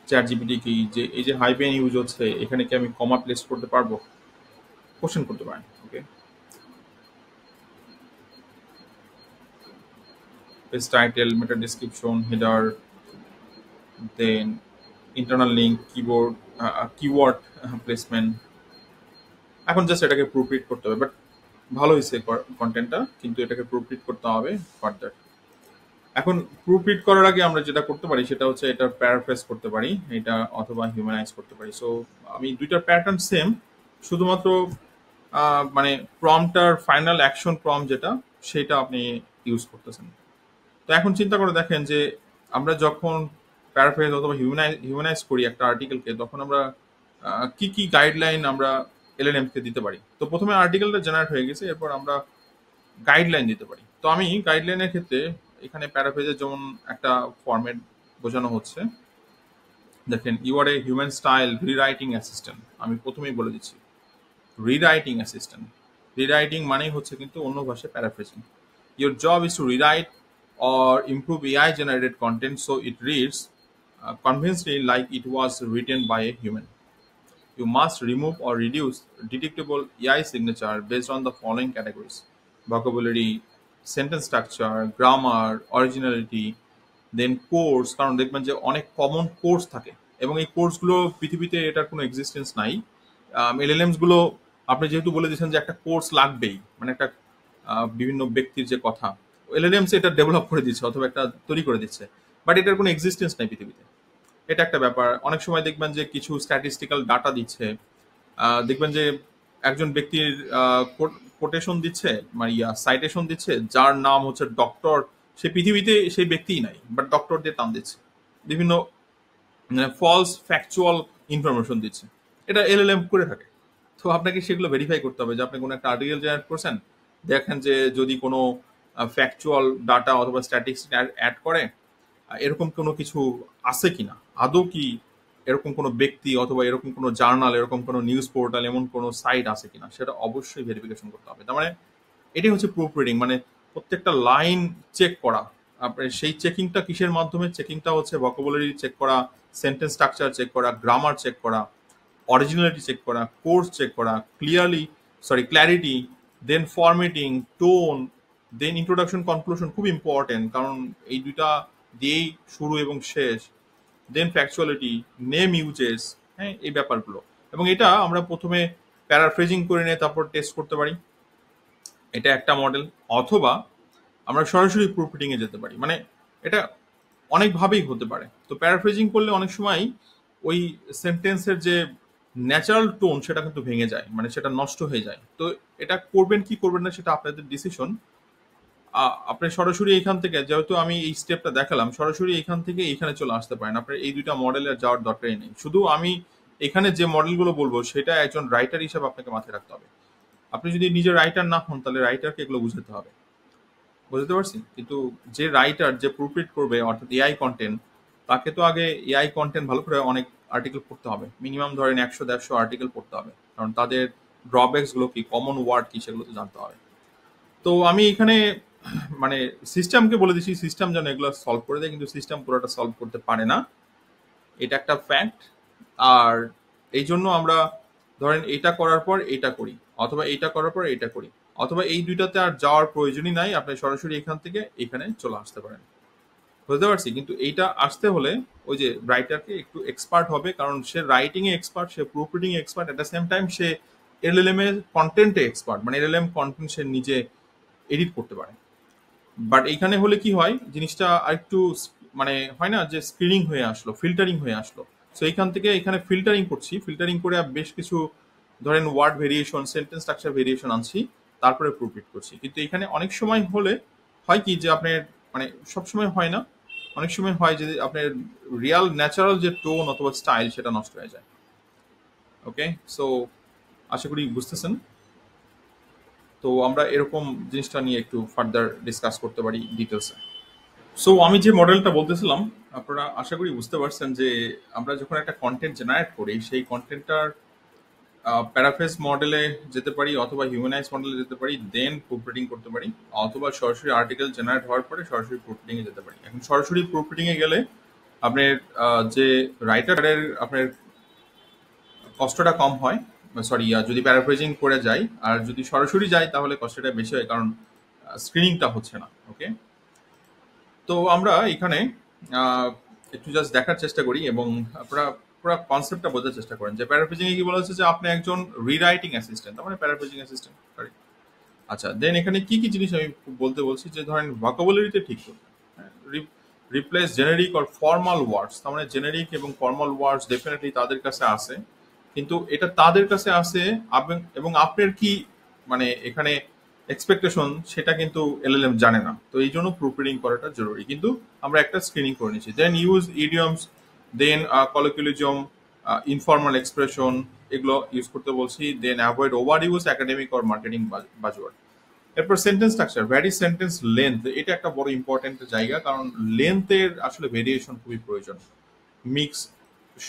চ্যাট জিপিটি কি, যে এই যে হাইপেন ইউজ হচ্ছে এখানে কি আমি কমা প্লেস করতে পারবো? কোশ্চেন করতে পারেন। Okay, page title, meta description, header, then internal link, keyboard, keyword placement. এখন জাস্ট এটাকে প্রুফরিড করতে হবে, বাট ভালো হয়েছে কন্টেন্টটা, কিন্তু এটাকে প্রুফরিড করতে হবে ফার্দার। এখন প্রুফরিড করার আগে আমরা যেটা করতে পারি সেটা হচ্ছে এটা প্যারাফ্রেজ করতে পারি, এটা অথবা হিউম্যানাইজ করতে পারি। সো আমি দুইটার প্যাটার্ন সেম, শুধুমাত্র মানে প্রম্পটার ফাইনাল অ্যাকশন প্রম্পট যেটা সেটা আপনি ইউজ করতেছেন। তো এখন চিন্তা করে দেখেন যে আমরা যখন প্যারাফ্রেজ অথবা হিউম্যানাইজ করি একটা আর্টিকেলকে, তখন আমরা কি কি গাইডলাইন আমরা এলএলএম কে দিতে পারি। তো প্রথমে আর্টিকেলটা জেনারেট হয়ে গেছে, এরপর আমরা গাইডলাইন দিতে পারি। তো আমি গাইডলাইনের ক্ষেত্রে এখানে প্যারাফ্রেজের যেমন একটা ফরম্যাট বোঝানো হচ্ছে, দেখেন you are a human style rewriting assistant. আমি প্রথমেই বলে দিচ্ছি রিরাইটিং অ্যাসিস্ট্যান্ট। রিরাইটিং মানেই হচ্ছে কিন্তু অন্য ভাষায় paraphrasing. Your job is to rewrite or improve AI generated content so it reads convincingly like it was written by a human. You must remove or reduce detectable AI signature based on the following categories: vocabulary, sentence structure, grammar, originality, then course. কারণ দেখবেন যে অনেক common course থাকে এবং এই কোর্সগুলো পৃথিবীতে এটার কোনো এক্সিস্টেন্স নাই। এলএলএমস গুলো আপনি যেহেতু বলে দিয়েছেন যে একটা কোর্স লাগবেই, মানে একটা বিভিন্ন ব্যক্তির যে কথা, এলএলএমস এটা ডেভেলপ করে দিচ্ছে অথবা একটা তৈরি করে দিচ্ছে, বাট এটার কোনো এক্সিস্টেন্স নাই পৃথিবীতে। এটা একটা ব্যাপার। অনেক সময় দেখবেন যে কিছু স্ট্যাটিস্টিক্যাল ডাটা দিচ্ছে, দেখবেন যে একজন ব্যক্তির কোটেশন দিচ্ছে, মানে সাইটেশন দিচ্ছে, যার নাম হচ্ছে ডক্টর, সে পৃথিবীতে সেই ব্যক্তিই নাই, বাট ডক্টর দিয়ে টান দিচ্ছে, বিভিন্ন ফলস ফ্যাকচুয়াল ইনফরমেশন দিচ্ছে। এটা এলএলএম করে থাকে। তো আপনাকে সেগুলো ভেরিফাই করতে হবে যে আপনি কোনো একটা আর্টিকেল জেনারেট করছেন, দেখেন যে যদি কোনো ফ্যাকচুয়াল ডাটা অথবা স্ট্যাটিস্টিক্স অ্যাড করে, এরকম কোনো কিছু আছে কিনা, আদৌ কি এরকম কোনো ব্যক্তি অথবা এরকম কোনো জার্নাল, এরকম কোনো নিউজ পোর্টাল, এমন কোনো সাইট আছে কিনা, সেটা অবশ্যই ভেরিফিকেশন করতে হবে। তার মানে এটাই হচ্ছে প্রুফ রিডিং, মানে প্রত্যেকটা লাইন চেক করা। আপনার সেই চেকিংটা কিসের মাধ্যমে? চেকিংটা হচ্ছে ভোকাবুলারি চেক করা, সেন্টেন্স স্ট্রাকচার চেক করা, গ্রামার চেক করা, অরিজিনালিটি চেক করা, কোর্স চেক করা, ক্ল্যারিটি, দেন ফরম্যাটিং, টোন, দেন ইন্ট্রোডাকশন কনক্লুশন খুব ইম্পর্টেন্ট, কারণ এই দুইটা দিয়েই শুরু এবং শেষ। দেন ফ্যাকচুয়ালিটি, নেম ইউজেস, হ্যাঁ, এই ব্যাপারগুলো। এবং এটা আমরা প্রথমে প্যারাফ্রেজিং করে নিয়ে তারপর টেস্ট করতে পারি, এটা একটা মডেল। অথবা আমরা সরাসরি প্রুফ রিডিং এ যেতে পারি, মানে এটা অনেকভাবেই হতে পারে। তো প্যারাফ্রেজিং করলে অনেক সময় ওই সেন্টেন্সের যে ন্যাচারাল টোন সেটা কিন্তু ভেঙে যায়, মানে সেটা নষ্ট হয়ে যায়। তো এটা করবেন কি করবেন না সেটা আপনাদের ডিসিশন। আপনি সরাসরি এখান থেকে, যেহেতু আমি এই স্টেপটা দেখালাম, সরাসরি এখান থেকে এখানে চলে আসতে পারেন। আপনার এই দুইটা মডেলের যাওয়ার দরকারই নেই। শুধু আমি এখানে যে মডেলগুলো বলবো সেটা একজন রাইটার হিসেবে আপনাকে মাথায় রাখতে হবে। আপনি যদি নিজে রাইটার না হন, তাহলে রাইটারকে এগুলো বুঝাতে হবে। বুঝতে পারছি? কিন্তু যে রাইটার, যে প্রুফরিড করবে অর্থাৎ এআই কন্টেন্ট, তাকে তো আগে এআই কন্টেন্ট ভালো করে অনেক আর্টিকেল পড়তে হবে। মিনিমাম ধরেন 100-150 আর্টিকেল পড়তে হবে, কারণ তাদের ড্রব্যাকস গুলো কি, কমন ওয়ার্ড কি, সেগুলো তো জানতে হবে। তো আমি এখানে মানে সিস্টেমকে বলে দিচ্ছি, সিস্টেম যেন এগুলো সলভ করে দেয়, কিন্তু সিস্টেম পুরোটা সলভ করতে পারে না, এটা একটা ফ্যাক্ট। আর এই জন্য আমরা ধরেন এটা করার পর এটা করি, অথবা এইটা করার পর এটা করি, অথবা এই দুইটাতে আর যাওয়ার প্রয়োজনই নাই, আপনি সরাসরি এখান থেকে এখানে চলে আসতে পারেন। বুঝতে পারছি? কিন্তু এইটা আসতে হলে ওই যে রাইটারকে একটু এক্সপার্ট হবে, কারণ সে রাইটিং এ এক্সপার্ট, সে প্রুফ রিডিং এ expert, at the same time সে এলএলএম এর কন্টেন্টে এক্সপার্ট, মানে এলএলএম কন্টেন্ট সে নিজে এডিট করতে পারে। বাট এইখানে হলে কি হয়, জিনিসটা আরেকটু মানে হয় না যে স্ক্রিনিং হয়ে আসলো, ফিল্টারিং হয়ে আসলো। সো এইখান থেকে এখানে ফিল্টারিং করছি, ফিল্টারিং করে বেশ কিছু ধরেন word variation, sentence structure variation আনছি, তারপরে প্রুফরিড করছি। কিন্তু এখানে অনেক সময় হলে হয় কি যে আপনার, মানে সব সময় হয় না, অনেক সময় হয় যে আপনার রিয়াল ন্যাচারাল যে টোন অথবা স্টাইল সেটা নষ্ট হয়ে যায়। ওকে, সো আশা করি বুঝতেছেন। তো আমরা এরকম জিনিসটা নিয়ে একটু ফার্দার ডিসকাস করতে পারি ডিটেলসে। সো আমি যে মডেলটা বলতেছিলাম, আপনারা আশা করি বুঝতে পারছেন যে আমরা যখন একটা কন্টেন্ট জেনারেট করি, সেই কন্টেন্টটার প্যারাফ্রেজ মডেলে যেতে পারি, অথবা হিউম্যানাইজ মডেলে যেতে পারি, দেন প্রুফ রিডিং করতে পারি, অথবা সরাসরি আর্টিকেল জেনারেট হওয়ার পরে সরাসরি প্রুফ রিডিং এ যেতে পারি। এখন সরাসরি প্রুফ রিডিং এ গেলে আপনার যে রাইটারের আপনার কষ্টটা কম হয়, সরি, যদি প্যারাফ্রেজিং করে যাই, আর যদি সরাসরি যাই তাহলে কষ্টটা বেশি হয়, কারণ স্ক্রিনিংটা হচ্ছে না। ওকে, তো আমরা এখানে আহ, একটু জাস্ট দেখার চেষ্টা করি এবং আপনারা পুরো কনসেপ্টটা বোঝার চেষ্টা করেন যে প্যারাফ্রেজিং এ কি বলা হচ্ছে যে আপনি একজন রিরাইটিং অ্যাসিস্ট্যান্ট, তার মানে প্যারাফ্রেজিং অ্যাসিস্ট্যান্ট। আচ্ছা, দেন এখানে কি কি জিনিস আমি বলতে বলছি, যে ধরেন ভোকাবুলারিতে ঠিক করবেন, রিপ্লেস জেনেরিক অর ফর্মাল ওয়ার্ডস। তার মানে জেনেরিক এবং ফর্মাল ওয়ার্ডস ডেফিনেটলি তাদের কাছে আছে, কিন্তু এটা তাদের কাছে আছে। এবং আপনার কি মানে এখানে এক্সপেকটেশন সেটা কিন্তু এলএলএম জানে না, তো এই জন্য প্রুফ রিডিং করাটা জরুরি। কিন্তু আমরা একটা স্ক্রিনিং করে নিচ্ছি। Then use idioms, then colloquialism, informal expression, এগুলো ইউজ করতে বলছি। Then avoid over use academic or marketing buzzword. এরপর sentence structure, vary sentence length, এটা একটা বড় ইম্পর্টেন্ট জায়গা, কারণ লেন্থের আসলে ভেরিয়েশন খুবই প্রয়োজন। Mix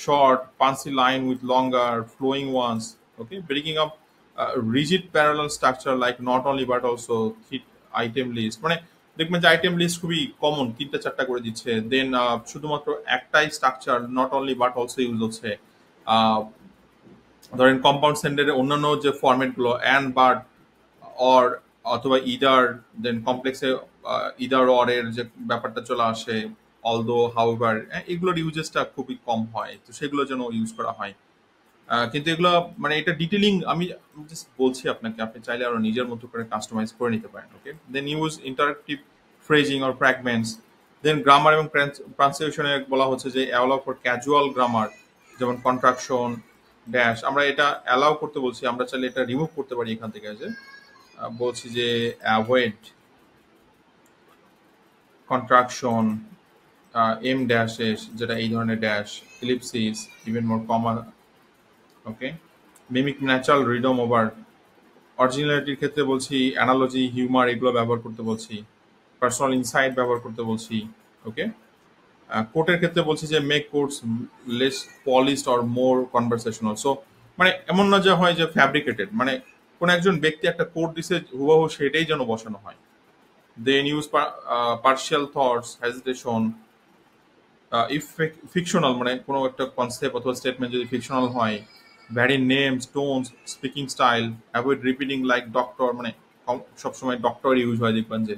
short, punchy line with longer, flowing ones. Okay, breaking up rigid parallel structure like not only but also item list. মানে দেখবেন যে আইটেম লিস্ট খুবই কমন, তিনটা চারটা করে দিচ্ছে। দেন শুধুমাত্র একটাই structure not only but also use হচ্ছে। আহ, ধরেন কম্পাউন্ড সেন্টারের অন্যান্য যে ফরম্যাটগুলো অ্যান্ড বাট অর অথবা ইদার, দেন কমপ্লেক্সে ইদার অর এর যে ব্যাপারটা চলে আসে, অলদো হাউভার, এগুলোর ইউজেসটা খুবই কম হয়, তো সেগুলো যেন ইউজ করা হয়। কিন্তু এগুলো মানে এটা ডিটেলিং আমি জাস্ট বলছি আপনাকে, আপনি চাইলে আরো নিজের মতো করে কাস্টমাইজ করে নিতে পারেন। Okay, then use interactive phrasing or fragments. Then grammar এবং ট্রান্সলেশনে বলা হচ্ছে যে অ্যালাউ ফর ক্যাজুয়াল গ্রামার, যেমন কন্ট্রাকশন ড্যাশ, আমরা এটা অ্যালাউ করতে বলছি, আমরা চাইলে এটা রিমুভ করতে পারি এখান থেকে। যে বলছি যে অ্যাভয়েড কন্ট্রাকশন, এম ড্যাশেস, যেটা এই ধরনের ড্যাশ, ইলিপসিস, ইভেন মোর কমা। ওকে, মিমিক ন্যাচারাল রিদম ওভার, অরিজিনালিটির ক্ষেত্রে বলছি অ্যানালজি, হিউমার, এগুলো ব্যবহার করতে বলছি। পার্সোনাল ইনসাইট ব্যবহার করতে বলছি। ওকে, কোর্টের ক্ষেত্রে বলছি যে make quotes less polished or more conversational. So মানে এমন না যে হয় যে ফ্যাব্রিকেটেড, মানে কোন একজন ব্যক্তি একটা কোর্ট দিছে হুবহু সেটাই যেন বসানো হয়। Then use partial thoughts, hesitation. If fictional, মানে কোনো একটা কনসেপ্ট অথবা স্টেটমেন্ট যদি ফিকশনাল হয়, vary names, tones, speaking style, avoid repeating like doctor, মানে সবসময় ডক্টর ইউজ হয় দেখবেন যে।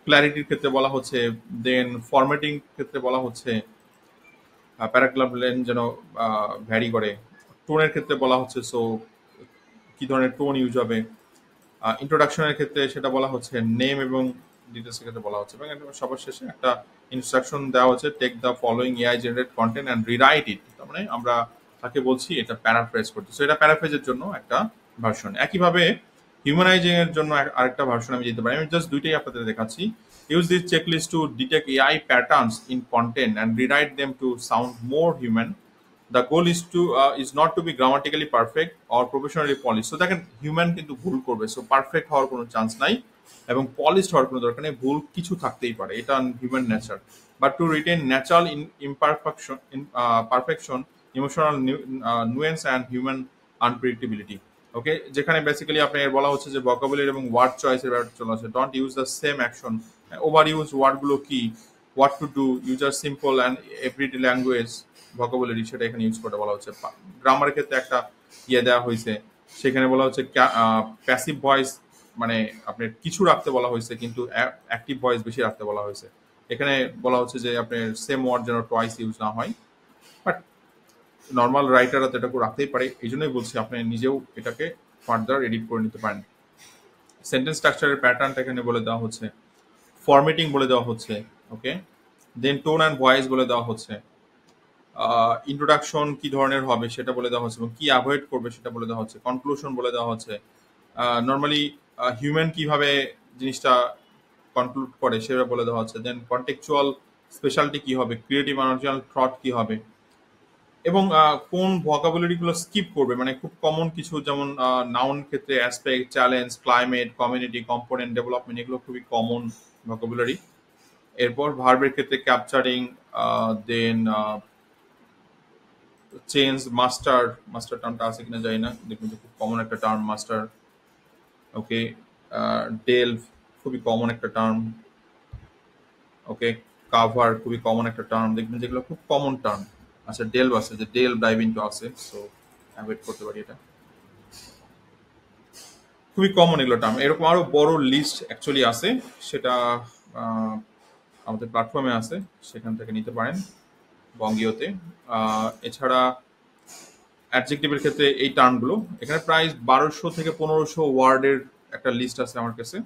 ক্ল্যারিটির ক্ষেত্রে বলা হচ্ছে, দেন ফরম্যাটিং ক্ষেত্রে বলা হচ্ছে প্যারাগ্রাফ লেন যেন ভ্যারি করে। টোনের ক্ষেত্রে বলা হচ্ছে সো কি ধরনের টোন ইউজ হবে। ইন্ট্রোডাকশনের ক্ষেত্রে সেটা বলা হচ্ছে নেম এবং ডিটেলসের ক্ষেত্রে বলা হচ্ছে, এবং একদম সবার শেষে একটা ইনস্ট্রাকশন দেওয়া হচ্ছে, take the following AI generate content and rewrite it. তার মানে আমরা তাকে বলছি এটা প্যারাফ্রেজ করতে। সো এটা প্যারাফ্রেজের জন্য একটা ভার্সন। একইভাবে হিউম্যানাইজিং এর জন্য আরেকটা ভার্সন আমি যেতে পারি। আমি জাস্ট দুইটাই আপনাদের দেখাচ্ছি। Use this checklist to detect AI patterns in content and rewrite them to sound more human. The goal is not to be grammatically perfect or professionally polish. So দেখেন হিউম্যান কিন্তু ভুল করবে, সো পারফেক্ট হওয়ার কোনো chance নাই এবং polished হওয়ার কোনো দরকার নেই, ভুল কিছু থাকতেই পারে, এটা human nature. But to retain natural perfection, emotional nuance and human unpredictability. Okay, যেখানে বেসিক্যালি আপনার বলা হচ্ছে যে ভোকাবুলারি এবং ওয়ার্ড চয়েসের ব্যাপারটা চলে আসে। Don't use the same action, over use ওয়ার্ডগুলো কি, what to do, user simple and everyday language vocabulary, সেটা এখানে ইউজ করতে বলা হচ্ছে। গ্রামারের ক্ষেত্রে একটা ইয়ে দেওয়া হয়েছে, সেখানে বলা হচ্ছে প্যাসিভ ভয়েস, মানে আপনার কিছু রাখতে বলা হয়েছে কিন্তু অ্যাক্টিভ ভয়েস বেশি রাখতে বলা হয়েছে। এখানে বলা হচ্ছে যে আপনার সেম ওয়ার্ড যেন টয়েস ইউজ না হয়, বাট নর্মাল রাইটাররা তো এটাকে রাখতেই পারে, এই জন্যই বলছি আপনি নিজেও এটাকে ফার্দার এডিট করে নিতে পারেন। সেন্টেন্স স্ট্রাকচারের প্যাটার্নটা এখানে বলে দেওয়া হচ্ছে, ফরম্যাটিং বলে দেওয়া হচ্ছে। ওকে, দেন টোন অ্যান্ড ভয়েস বলে দেওয়া হচ্ছে, ইন্ট্রোডাকশন কি ধরনের হবে সেটা বলে দেওয়া হচ্ছে এবং কি অ্যাভয়েড করবে সেটা বলে দেওয়া হচ্ছে, কনক্লুশন বলে দেওয়া হচ্ছে, নর্মালি হিউম্যান কিভাবে জিনিসটা কনক্লুড করে সেটা বলে দেওয়া হচ্ছে, দেন কন্টেকচুয়াল স্পেশালিটি কি হবে, ক্রিয়েটিভ অরিজিনাল থট কি হবে, এবং কোন ভোকাবুলারিগুলো স্কিপ করবে, মানে খুব কমন কিছু, যেমন নাউন ক্ষেত্রে aspect, challenge, climate, community, component, development, এগুলো খুবই কমন ভোকাবুলারি। এরপর ভার্বের ক্ষেত্রে ক্যাপচারিং, দেন চেঞ্জ, মাস্টার, মাস্টার টার্মটা আছে কিনা জানি না, দেখুন খুব কমন একটা টার্ম মাস্টার। ওকে, ডেলভ খুবই কমন একটা টার্ম। ওকে, কাভার খুবই কমন একটা টার্ম, দেখবেন যেগুলো খুব কমন টার্ম। আচ্ছা, ডেলভ আছে, যে ডেল ডাইভ ইনটু আছে, সো অ্যাভয়েড করতে পারি এটা, খুবই কমন এগুলো টার্ম। এরকম আরো বড় লিস্ট অ্যাকচুয়ালি আছে, সেটা আহ, আমাদের প্ল্যাটফর্মে আছে, সেখান থেকে নিতে পারেন বঙ্গীয়তে। এছাড়া অ্যাডজেক্টিভের ক্ষেত্রে এই টার্মগুলো, এখানে প্রায় 1200 থেকে 1500 ওয়ার্ডের একটা লিস্ট আছে আমার কাছে।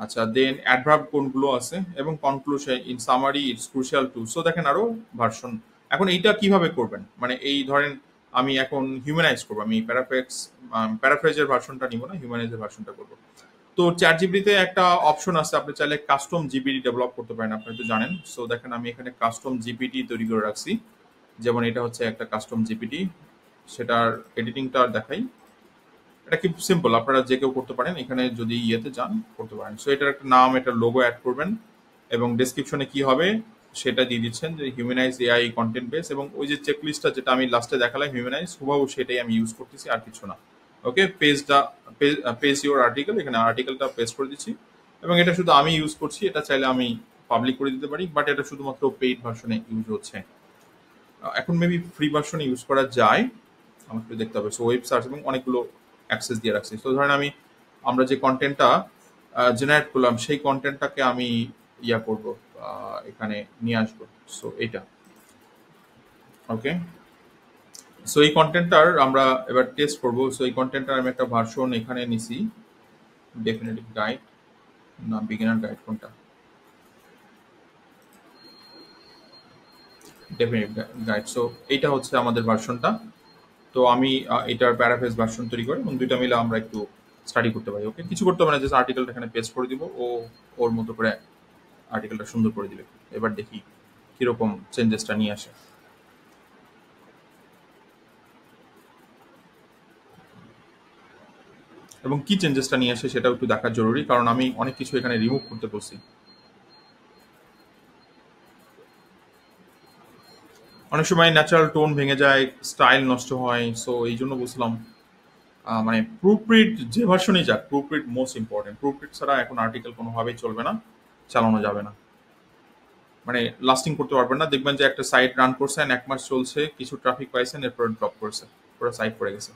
আচ্ছা, দেন অ্যাডভার্ব কোনগুলো আছে এবং conclusion, in summary it's crucial two. So দেখেন আরো ভার্সন। এখন এইটা কিভাবে করবেন, মানে এই ধরেন আমি এখন হিউম্যানাইজ করবো, আমি প্যারাফ্রেজের ভার্সনটা নিব না, হিউম্যানাইজের ভার্সনটা করবো। তো চ্যাট জিপিটিতে একটা অপশন আছে, আপনি চাইলে কাস্টম জিপিটি ডেভেলপ করতে পারেন, আপনি তো জানেন। সো দেখেন আমি এখানে কাস্টম জিপিটি তৈরি করে রাখছি, যেমন এটা হচ্ছে একটা কাস্টম জিপিটি, সেটার এডিটিংটা দেখাই। এটা কি সিম্পল, আপনারা যে কেউ করতে পারেন, এখানে যদি ইয়েতে যান করতে পারেন। সো এটার একটা নাম, এটা লোগো অ্যাড করবেন, এবং ডেসক্রিপশনে কি হবে সেটা দিয়ে দিচ্ছেন যে হিউম্যানাইজ এআই কন্টেন্ট বেস, এবং ওই যে চেকলিস্টটা যেটা আমি লাস্টে দেখালাম হিউম্যানাইজ, হুবাহু সেটাই আমি ইউজ করতেছি, আর কিছু না। ওকে, পেজ ইউর আর্টিকেল, এখানে আর্টিকেলটা পেস্ট করে দিচ্ছি, এবং এটা শুধু আমি ইউজ করছি, এটা চাইলে আমি পাবলিক করে দিতে পারি, বাট এটা শুধুমাত্র পেইড ভার্সনে ইউজ হচ্ছে। এখন মেবি ফ্রি ভার্সনে ইউজ করা যায়, আমাকে একটু দেখতে হবে। সো ওয়েব সার্চ এবং অনেকগুলো অ্যাক্সেস দিয়ে রাখছি। তো ধরেন আমরা যে কন্টেন্টটা জেনারেট করলাম সেই কন্টেন্টটাকে আমি ইয়া করব, এখানে নিয়ে আসবো। সো এটা ওকে। সো এই কন্টেন্টটার আমরা এবার টেস্ট করব। সো এই কন্টেন্টটার আমি একটা ভার্সন এখানে নিছি, ডেফিনেটিভ গাইড না বিগিনার গাইড, কোনটা? Definitive guide. সো এইটা হচ্ছে আমাদের ভার্সনটা। তো আমি এটার প্যারাফ্রেজ ভার্সন তৈরি করে, এবং দুইটা মিলে আমরা একটু স্টাডি করতে পারি। ওকে, কিছু করতে হবে না, জাস্ট আর্টিকেলটা এখানে পেস্ট করে দিব, ও ওর মতো করে আর্টিকেলটা সুন্দর করে দিবে। এবার দেখি কিরকম চেঞ্জেসটা নিয়ে আসে। এবং কি চেঞ্জেসটা নিয়ে আসে সেটাও একটু দেখা জরুরি, কারণ আমি অনেক কিছু এখানে রিমুভ করতে বলছি। অনেক সময় ন্যাচারাল টোন ভেঙে যায়, স্টাইল নষ্ট হয়। সো এই জন্য বলছিলাম মানে প্রুফরিড যে ভার্সনই যাক, প্রুফরিড মোস্ট ইম্পর্টেন্ট। প্রুফরিড ছাড়া এখন আর্টিকেল কোনোভাবেই চলবে না, চালানো যাবে না, মানে লাস্টিং করতে পারবেন না। দেখবেন যে একটা সাইট রান করছেন, 1 মাস চলছে, কিছু ট্রাফিক পাইছেন, এরপর ড্রপ করছে, পুরো সাইট পড়ে গেছে।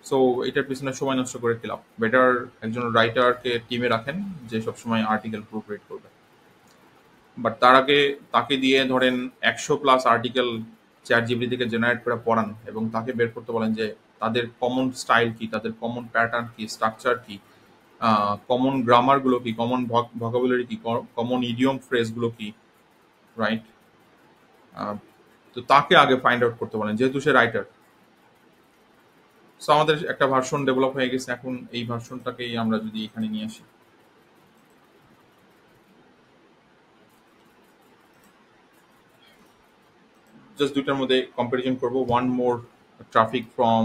সো এটার পিছনে সময় নষ্ট করে কি লাভ? বেটার একজন রাইটারকে টিমে রাখেন যে সবসময় আর্টিকেল প্রুফ রিড করবে। বাট তার আগে তাকে দিয়ে ধরেন 100+ আর্টিকেল চ্যাট জিপিটি থেকে জেনারেট করে পড়ান, এবং তাকে বের করতে বলেন যে তাদের কমন স্টাইল কি, তাদের কমন প্যাটার্ন কি, স্ট্রাকচার কি, কমন গ্রামারগুলো কি, কমন ভোকাবুলারি কি, কমন ইডিয়ম ফ্রেজগুলো কি, রাইট? তো তাকে আগে ফাইন্ড আউট করতে বলেন, যেহেতু সে রাইটার। সো আমাদের একটা ভার্সন ডেভেলপ হয়ে গেছে, এখন এই ভার্সনটাকেই আমরা যদি এখানে নিয়ে আসি, জাস্ট দুইটার মধ্যে কম্পারিজন করব। One more traffic from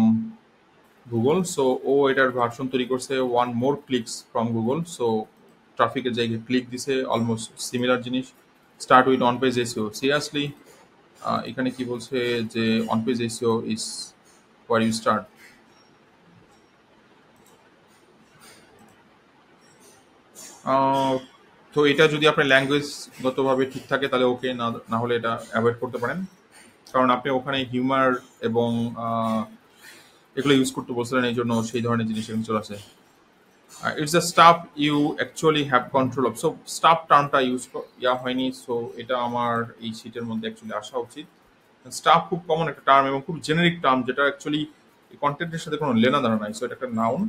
Google, so ও এটার ভার্সন তৈরি করছে one more clicks from Google. So ট্রাফিকের জায়গায় ক্লিক দিছে, অলমোস্ট সিমিলার জিনিস। Start with on page SEO, seriously এখানে কি বলছে যে on page SEO is where you start. তো এটা যদি আপনার ল্যাঙ্গুয়েজগতভাবে ঠিক থাকে তাহলে ওকে, না না হলে এটা অ্যাভয়েড করতে পারেন, কারণ আপনি ওখানে হিউমার এবং এগুলো ইউজ করতে বলছিলেন, এই জন্য সেই ধরনের জিনিস এখানে চলে আসে। It's the stuff you actually have control of. So stuff টার্মটা ইয়া হয়নি, সো এটা আমার এই শিটের মধ্যে অ্যাকচুয়ালি আসা উচিত। স্টাফ খুব কমন একটা টার্ম এবং খুব জেনারিক টার্ম, যেটা অ্যাকচুয়ালি কন্টেন্টের সাথে কোনো লেনা দেনা নাই। সো এটা একটা noun.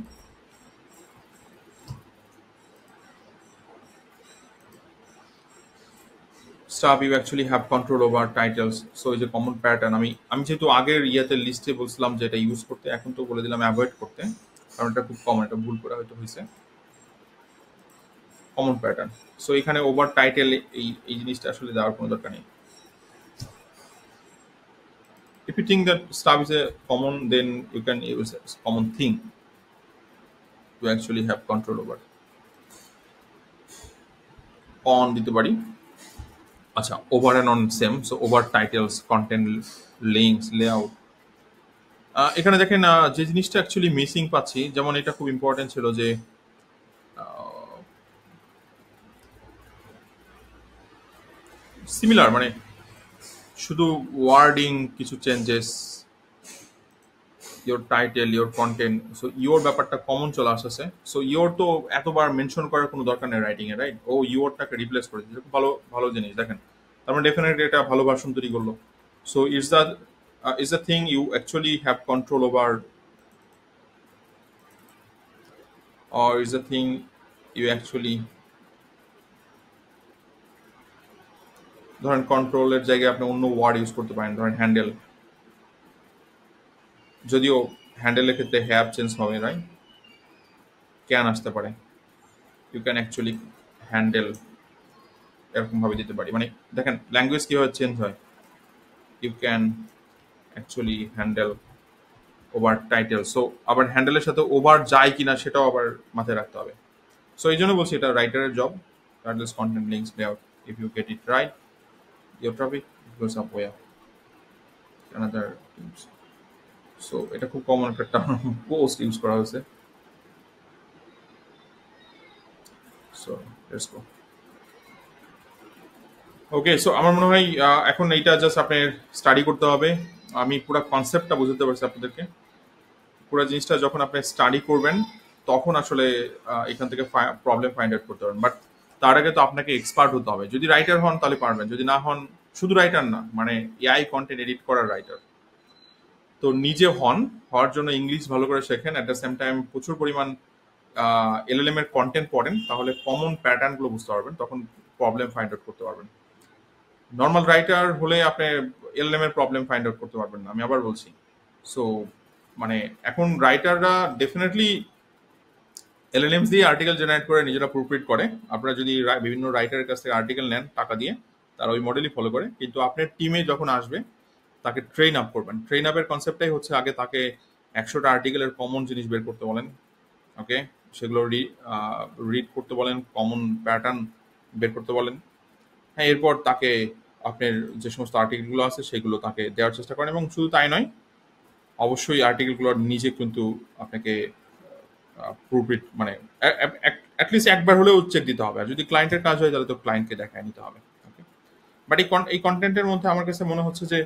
Stuff you actually have control over titles. So এই যে কমন প্যাটার্ন, আমি আমি যেহেতু আগের ইয়াতে লিস্টে বলছিলাম যে এটা ইউজ করতে, এখন তো বলে দিলাম অ্যাভয়েড করতে, কারণ এটা খুব কমন, এটা ভুল করে হয়তো হয়েছে। কমন প্যাটার্ন, সো এখানে ওভার টাইটেল এই জিনিসটা আসলে দেওয়ার কোনো দরকার নেই। If you think that stuff is a common, then you can use a common thing to actually have control over. On দিতে পারি। আচ্ছা, over and on same. So over titles, content, links, layout. এখানে দেখেন যে জিনিসটা actually missing পাচ্ছি, যেমন এটা খুব ইম্পর্টেন্ট ছিল যে সিমিলার, মানে শুধু ওয়ার্ডিং কিছু changes, your title, your content. So your ব্যাপারটা কমন চলে আসছে। সো ইয়োর তো এতবার মেনশন করার কোনো দরকার নেই রাইটিং এ, রাইট? ও ইয়োরটাকে রিপ্লেস করে দিচ্ছে, খুব ভালো ভালো জিনিস দেখেন। তার মানে ডেফিনেটলি এটা ভালো ভার্সন তৈরি করলো। So it's the thing you actually have control over, or is the thing you actually, ধরেন কন্ট্রোলের জায়গায় আপনি অন্য ওয়ার্ড ইউজ করতে পারেন, ধরেন হ্যান্ডেল। যদিও হ্যান্ডেলের ক্ষেত্রে হ্যাভ চেঞ্জ হবে, রাইট? ক্যান আসতে পারে, ইউ ক্যান অ্যাকচুয়ালি হ্যান্ডেল, এরকম ভাবে দিতে পারি। মানে দেখেন ল্যাঙ্গুয়েজ কিভাবে চেঞ্জ হয়। You can actually handle over title. So আবার হ্যান্ডেলের সাথে ওভার যায় কিনা সেটাও আবার মাথায় রাখতে হবে। সো এই জন্য বলছি এটা রাইটারের job. Titles, content, links, layout, if you get it right, your topic goes up way another things. So এটা খুব কমন একটা টার্ম, পোস্ট ইউজ করা হয়েছে। So let's go. Okay, so আমার মনে হয় এখন এইটা জাস্ট আপনার স্টাডি করতে হবে। আমি পুরো কনসেপ্টটা বুঝতে পারছি আপনাদেরকে। পুরো জিনিসটা যখন আপনি স্টাডি করবেন তখন আসলে এখান থেকে প্রবলেম ফাইন্ড আউট করতে পারবেন। বাট তার আগে তো আপনাকে এক্সপার্ট হতে হবে। যদি রাইটার হন তাহলে পারবেন, যদি না হন, শুধু রাইটার না, মানে এআই কন্টেন্ট এডিট করার রাইটার, তো নিজে হন। হওয়ার জন্য ইংলিশ ভালো করে শেখেন, অ্যাট দ্য সেম টাইম প্রচুর পরিমাণ এলএলএম এর কন্টেন্ট পড়েন, তাহলে কমন প্যাটার্নগুলো বুঝতে পারবেন, তখন প্রবলেম ফাইন্ড আউট করতে পারবেন। নর্মাল রাইটার হলে আপনি এলএলএম এর প্রবলেম ফাইন্ড আউট করতে পারবেন না, আমি আবার বলছি। সো মানে এখন রাইটাররা ডেফিনেটলি এলএলএমস দিয়ে আর্টিকেল জেনারেট করে নিজেরা প্রুফরিড করে। আপনারা যদি বিভিন্ন রাইটারের কাছ থেকে আর্টিকেল নেন টাকা দিয়ে, তারা ওই মডেলই ফলো করে। কিন্তু আপনার টিমে যখন আসবে তাকে ট্রেন আপ করবেন। ট্রেন আপের কনসেপ্টটাই হচ্ছে আগে তাকে 100টা আর্টিকেলের কমন জিনিস বের করতে বলেন। ওকে, সেগুলো রিড করতে বলেন, কমন প্যাটার্ন বের করতে বলেন। হ্যাঁ, এরপর তাকে আপনার যে সমস্ত আর্টিকেলগুলো আছে সেগুলো তাকে দেওয়ার চেষ্টা করেন। এবং শুধু তাই নয়, অবশ্যই আর্টিকেলগুলো নিজে কিন্তু আপনাকে প্রুফরিড মানে অ্যাটলিস্ট একবার হলেও চেক দিতে হবে। আর যদি ক্লায়েন্টের কাজ হয় তাহলে তো ক্লায়েন্টকে দেখায় নিতে হবে। ওকে, বাট এই কন্টেন্টের মধ্যে আমার কাছে মনে হচ্ছে যে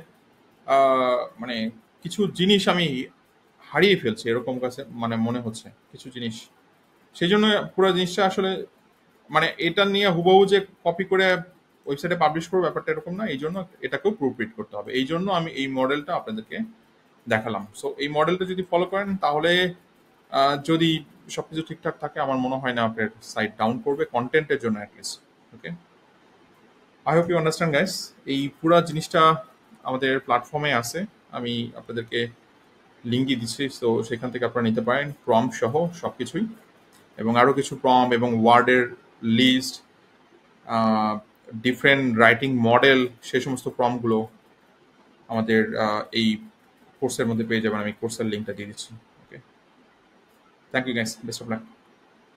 মানে কিছু জিনিস আমি হারিয়ে ফেলছি, এরকম কাছে মানে মনে হচ্ছে কিছু জিনিস। সেই জন্য পুরো জিনিসটা আসলে মানে এটা নিয়ে হুবহু যে কপি করে ওয়েবসাইটে পাবলিশ করবো ব্যাপারটা এরকম না। এই জন্য এটাকেও প্রুফরিড করতে হবে। এই জন্য আমি এই মডেলটা আপনাদেরকে দেখালাম। সো এই মডেলটা যদি ফলো করেন তাহলে যদি সবকিছু ঠিকঠাক থাকে, আমার মনে হয় না আপনার সাইট ডাউন করবে কন্টেন্টের জন্য at least. Okay, I hope you understand guys. এই পুরো জিনিসটা আমাদের প্ল্যাটফর্মে আছে, আমি আপনাদেরকে লিঙ্ক দিয়ে দিচ্ছি। তো সেখান থেকে আপনারা নিতে পারেন প্রম্পট সহ সবকিছুই, এবং আরও কিছু প্রম্পট এবং ওয়ার্ডের লিস্ট, ডিফারেন্ট রাইটিং মডেল, সেই সমস্ত প্রম্পটগুলো আমাদের এই কোর্সের মধ্যে পেয়ে যাবেন। আমি কোর্সের লিঙ্কটা দিয়ে দিচ্ছি। Okay, thank you guys, best of lakh.